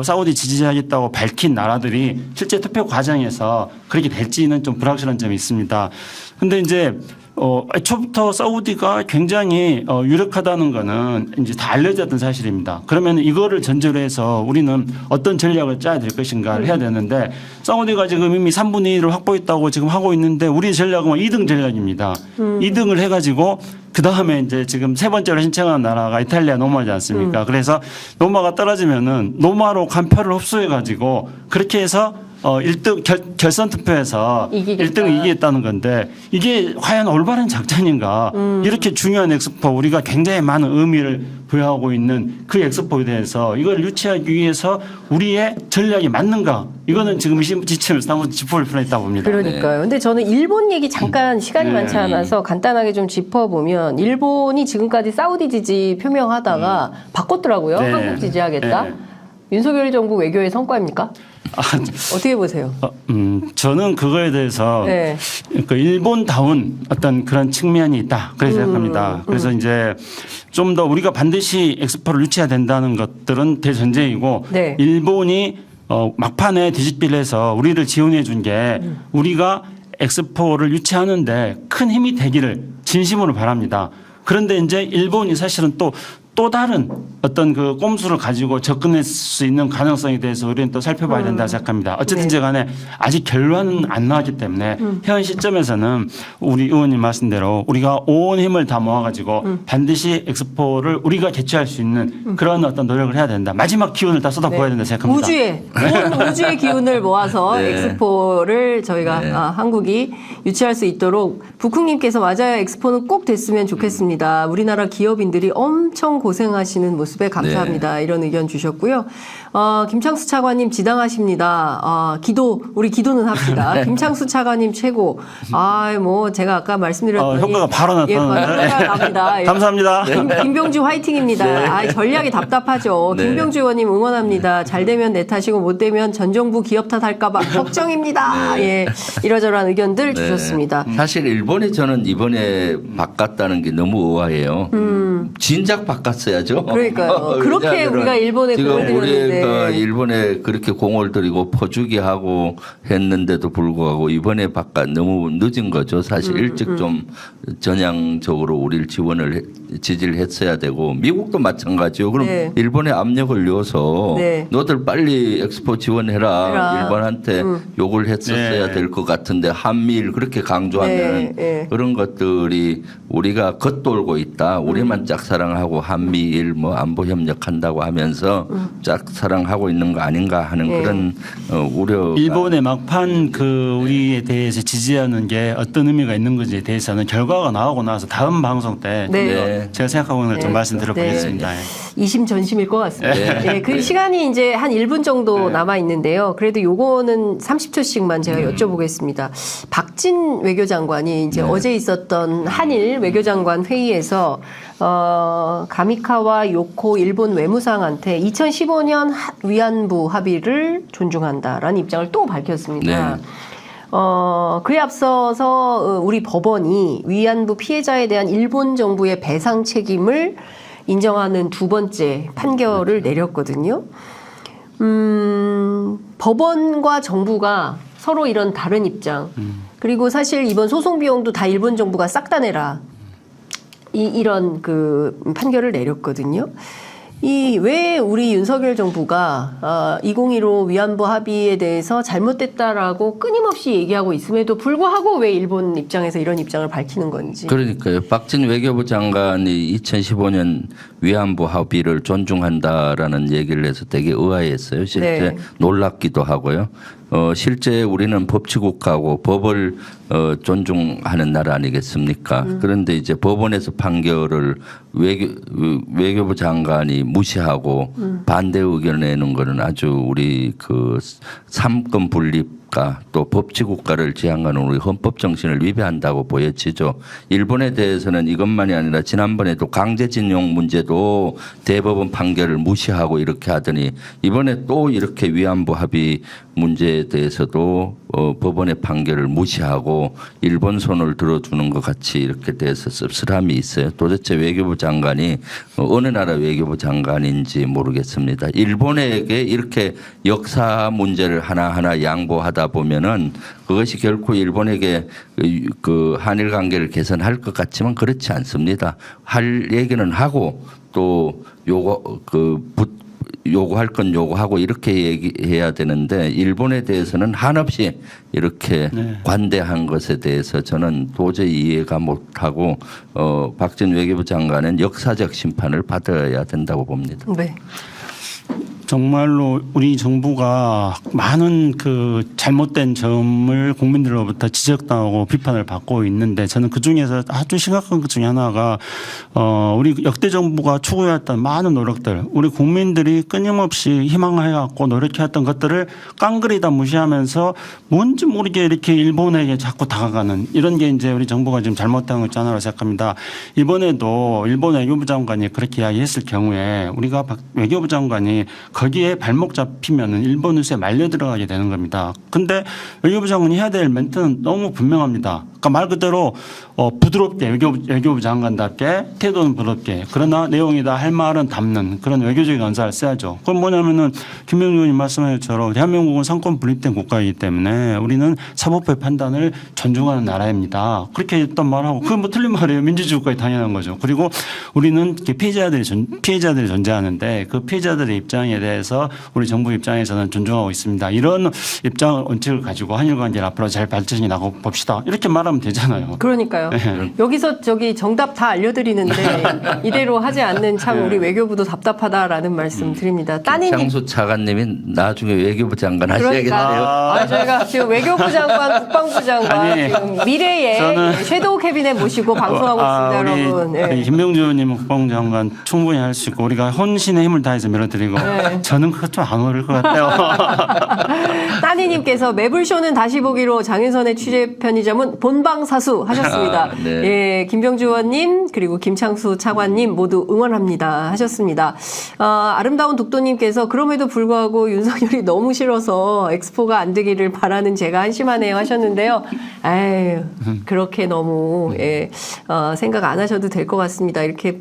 사우디 지지하겠다고 밝힌 나라들이 실제 투표 과정에서 그렇게 될지는 좀 불확실한 점이 있습니다. 근데 이제 애초부터 사우디가 굉장히 유력하다는 거는 이제 다 알려졌던 사실입니다. 그러면 이거를 전제로 해서 우리는 어떤 전략을 짜야 될 것인가를 해야 되는데 사우디가 지금 이미 3분의 1을 확보했다고 지금 하고 있는데 우리 전략은 2등 전략입니다. 2등을 해가지고 그 다음에 이제 지금 세 번째로 신청한 나라가 이탈리아 노마지 않습니까? 그래서 노마가 떨어지면은 노마로 간표를 흡수해가지고 그렇게 해서 1등 결선 투표에서 이기겠다. 1등을 이기겠다는 건데 이게 과연 올바른 작전인가 이렇게 중요한 엑스포 우리가 굉장히 많은 의미를 부여하고 있는 그 엑스포에 대해서 이걸 유치하기 위해서 우리의 전략이 맞는가 이거는 지금 이 지침에서 한번 짚어볼 필요가 있다고 봅니다. 그러니까요. 근데 저는 일본 얘기 잠깐 시간이 많지 않아서 간단하게 좀 짚어보면 일본이 지금까지 사우디 지지 표명하다가 바꿨더라고요. 네. 한국 지지하겠다. 네. 윤석열 정부 외교의 성과입니까? 어떻게 보세요? 저는 그거에 대해서 네. 그 일본다운 어떤 그런 측면이 있다. 그렇게 생각합니다. 그래서 이제 좀 더 우리가 반드시 엑스포를 유치해야 된다는 것들은 대전제이고 네. 일본이 막판에 뒤집기를 해서 우리를 지원해 준 게 우리가 엑스포를 유치하는데 큰 힘이 되기를 진심으로 바랍니다. 그런데 이제 일본이 사실은 또 다른 어떤 그 꼼수를 가지고 접근할 수 있는 가능성에 대해서 우리는 또 살펴봐야 된다고 생각합니다. 어쨌든지 간에 아직 결론은 안 나왔기 때문에 현 시점에서는 우리 의원님 말씀대로 우리가 온 힘을 다 모아가지고 반드시 엑스포를 우리가 개최할 수 있는 그런 어떤 노력을 해야 된다. 마지막 기운을 다 쏟아부어야 된다 생각합니다. 온 우주의 기운을 모아서 네. 엑스포를 저희가 네. 한국이 유치할 수 있도록 북흥님께서 맞아요. 엑스포는 꼭 됐으면 좋겠습니다. 우리나라 기업인들이 엄청 고생하시는 모습에 감사합니다. 이런 의견 주셨고요. 김창수 차관님 지당하십니다. 우리 기도는 합시다. 김창수 차관님 최고. 뭐 제가 아까 말씀드렸더니 효과가 바로 나타나네. 효과가 납니다. 예. 감사합니다. 김병주 화이팅입니다. 전략이 답답하죠. 네. 김병주 의원님 응원합니다. 잘 되면 내 탓이고 못 되면 전 정부 기업 탓할까봐 걱정입니다. 예, 이러저러한 의견들 주셨습니다. 사실 일본이 저는 이번에 바꿨다는 게 너무 의아해요. 진작 바꿨어야죠. 그러니까요. 그렇게 왜냐하면은 우리가 일본에 지금 공을 들였는데. 우리가 일본에 그렇게 공을 들이고 퍼주기하고 했는데도 불구하고 이번에 바꿔 너무 늦은 거죠. 사실 일찍 좀 전향적으로 우리를 지지를 했어야 되고 미국도 마찬가지요. 그럼 네. 일본에 압력을 넣어서 네. 너들 빨리 엑스포 지원해라. 일본한테 욕을 했었어야 네. 될 것 같은데 한미일 그렇게 강조하면 네. 그런 것들이 우리가 겉돌고 있다. 우리만 짝사랑하고 한미일 뭐 안보 협력한다고 하면서 짝사랑하고 있는 거 아닌가 하는 네. 그런 우려. 일본의 막판 그 우리에 대해서 지지하는 게 어떤 의미가 있는 건지에 대해서는 결과가 나오고 나서 다음 방송 때 네. 제가 생각하고 있는 걸 좀 말씀드려보겠습니다. 이심전심일 것 같습니다. 예, 그 시간이 이제 한 1분 정도 남아 있는데요. 그래도 요거는 30초씩만 제가 여쭤보겠습니다. 박진 외교장관이 이제 어제 있었던 한일 외교장관 회의에서 가미카와 요코 일본 외무상한테 2015년 위안부 합의를 존중한다라는 입장을 또 밝혔습니다. 네. 그에 앞서서 우리 법원이 위안부 피해자에 대한 일본 정부의 배상 책임을 인정하는 두 번째 판결을 내렸거든요. 법원과 정부가 서로 이런 다른 입장. 그리고 사실 이번 소송 비용도 다 일본 정부가 싹 다 내라. 이런 그 판결을 내렸거든요. 왜 우리 윤석열 정부가 2015 위안부 합의에 대해서 잘못됐다라고 끊임없이 얘기하고 있음에도 불구하고 왜 일본 입장에서 이런 입장을 밝히는 건지. 그러니까요. 박진 외교부 장관이 2015년 위안부 합의를 존중한다라는 얘기를 해서 되게 의아했어요. 실제 네. 놀랍기도 하고요. 실제 우리는 법치국가고 법을 존중하는 나라 아니겠습니까? 그런데 이제 법원에서 판결을 외교부 장관이 무시하고 반대 의견을 내는 거는 아주 우리 그 삼권 분립과 또 법치국가를 지향하는 우리 헌법 정신을 위배한다고 보여지죠. 일본에 대해서는 이것만이 아니라 지난번에도 강제징용 문제도 대법원 판결을 무시하고 이렇게 하더니 이번에 또 이렇게 위안부 합의 문제에 대해서도 법원의 판결을 무시하고 일본 손을 들어주는 것 같이 이렇게 돼서 씁쓸함이 있어요. 도대체 외교부 장관이 어느 나라 외교부 장관인지 모르겠습니다. 일본에게 이렇게 역사 문제를 하나하나 양보하다 보면은 그것이 결코 일본에게 그 한일 관계를 개선할 것 같지만 그렇지 않습니다. 할 얘기는 하고 또 요구할 건 요구하고 이렇게 얘기해야 되는데 일본에 대해서는 한없이 이렇게 관대한 것에 대해서 저는 도저히 이해가 못하고 박진 외교부 장관은 역사적 심판을 받아야 된다고 봅니다. 네. 정말로 우리 정부가 많은 그 잘못된 점을 국민들로부터 지적당하고 비판을 받고 있는데 저는 그 중에서 아주 심각한 것 중에 하나가 우리 역대 정부가 추구해왔던 많은 노력들, 우리 국민들이 끊임없이 희망해왔고 노력해왔던 것들을 깡그리다 무시하면서 뭔지 모르게 이렇게 일본에게 자꾸 다가가는 이런 게 이제 우리 정부가 지금 잘못한 것 중 하나로 생각합니다. 이번에도 일본 외교부 장관이 그렇게 이야기했을 경우에 우리가 외교부 장관이 거기에 발목 잡히면은 일본 뉴스에 말려 들어가게 되는 겁니다. 근데 외교부 장관이 해야 될 멘트는 너무 분명합니다. 그러니까 말 그대로 부드럽게 외교부 장관답게 태도는 부드럽게 그러나 내용이다 할 말은 담는 그런 외교적인 언사를 써야죠. 그건 뭐냐면은 김명주 의원님 말씀하신 것처럼 대한민국은 상권 분립된 국가이기 때문에 우리는 사법부의 판단을 존중하는 나라입니다. 그렇게 했던 말하고 그건 뭐 틀린 말이에요. 민주주의 국가에 당연한 거죠. 그리고 우리는 피해자들이 존재하는데 그 피해자들의 입장에 대해서 우리 정부 입장에서는 존중하고 있습니다. 이런 입장 원칙을 가지고 한일 관계를 앞으로 잘 발전해 나가 봅시다. 이렇게 말하면 되잖아요. 그러니까요. 여기서 정답 다 알려드리는데 이대로 하지 않는 참 우리 외교부도 답답하다라는 말씀 드립니다. 따님 장수 차관님이 나중에 외교부 장관 하셔야겠네요. 그러니까 저희가 지금 외교부 장관, 국방부 장관 지금 미래의 섀도우 캐비넷 모시고 방송하고 있습니다, 여러분. 네. 김명주 의원님은 국방부 장관 충분히 할 수 있고 우리가 혼신의 힘을 다해서 밀어드리고 저는 그것 좀 안 어울릴 것 같아요. 따니님께서 매불쇼는 다시 보기로 장윤선의 취재 편의점은 본방사수 하셨습니다. 네. 예, 김병주 의원님 그리고 김창수 차관님 모두 응원합니다 하셨습니다. 아름다운 독도님께서 그럼에도 불구하고 윤석열이 너무 싫어서 엑스포가 안 되기를 바라는 제가 한심하네요 하셨는데요. 아유 그렇게 너무 생각 안 하셔도 될 것 같습니다. 이렇게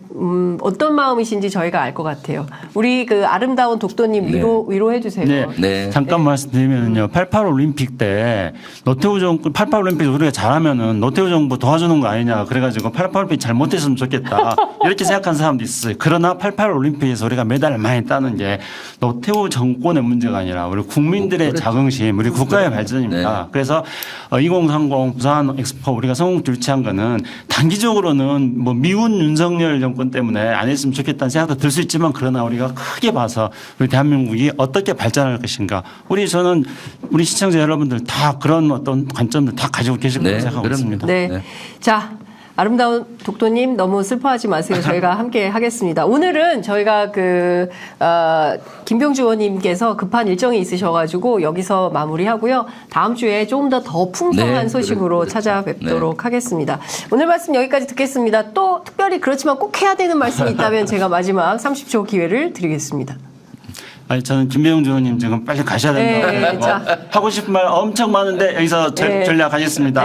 어떤 마음이신지 저희가 알 것 같아요. 우리 그 아름다운 독도님 위로해 주세요. 네. 잠깐 말씀드리면요. 88 올림픽 때 노태우 정부 88 올림픽 우리가 잘하면은 노태우 정부 도와주는 거 아니냐 그래가지고 88 올림픽 잘못했으면 좋겠다 이렇게 생각한 사람도 있어요. 그러나 88 올림픽에서 우리가 메달을 많이 따는 게 노태우 정권의 문제가 아니라 우리 국민들의 자긍심, 우리 국가의 발전입니다. 그래서 2030 부산 엑스포 우리가 성공적으로 유치한 거는 단기적으로는 뭐 미운 윤석열 정권 때문에 안 했으면 좋겠다는 생각도 들 수 있지만 그러나 우리가 크게 봐서 우리 대한민국이 어떻게 발전할 것인가 저는 우리 시청자 여러분들 다 그런 어떤 관점들 다 가지고 계실 거라고 생각하고 있습니다. 네. 자, 아름다운 독도님 너무 슬퍼하지 마세요. 저희가 함께 하겠습니다. 오늘은 저희가 김병주 의원님께서 급한 일정이 있으셔가지고 여기서 마무리하고요. 다음 주에 조금 더 풍성한 소식으로 찾아뵙도록 하겠습니다. 오늘 말씀 여기까지 듣겠습니다. 또 특별히 그렇지만 꼭 해야 되는 말씀이 있다면 제가 마지막 30초 기회를 드리겠습니다. 아니 저는 김병주 의원님 지금 빨리 가셔야 된다고 하고 싶은 말 엄청 많은데 여기서 전략하겠습니다.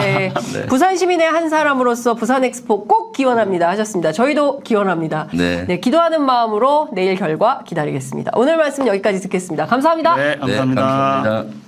부산 시민의 한 사람으로서 부산 엑스포 꼭 기원합니다 하셨습니다. 저희도 기원합니다. 기도하는 마음으로 내일 결과 기다리겠습니다. 오늘 말씀 여기까지 듣겠습니다. 감사합니다. 네, 감사합니다. 감사합니다.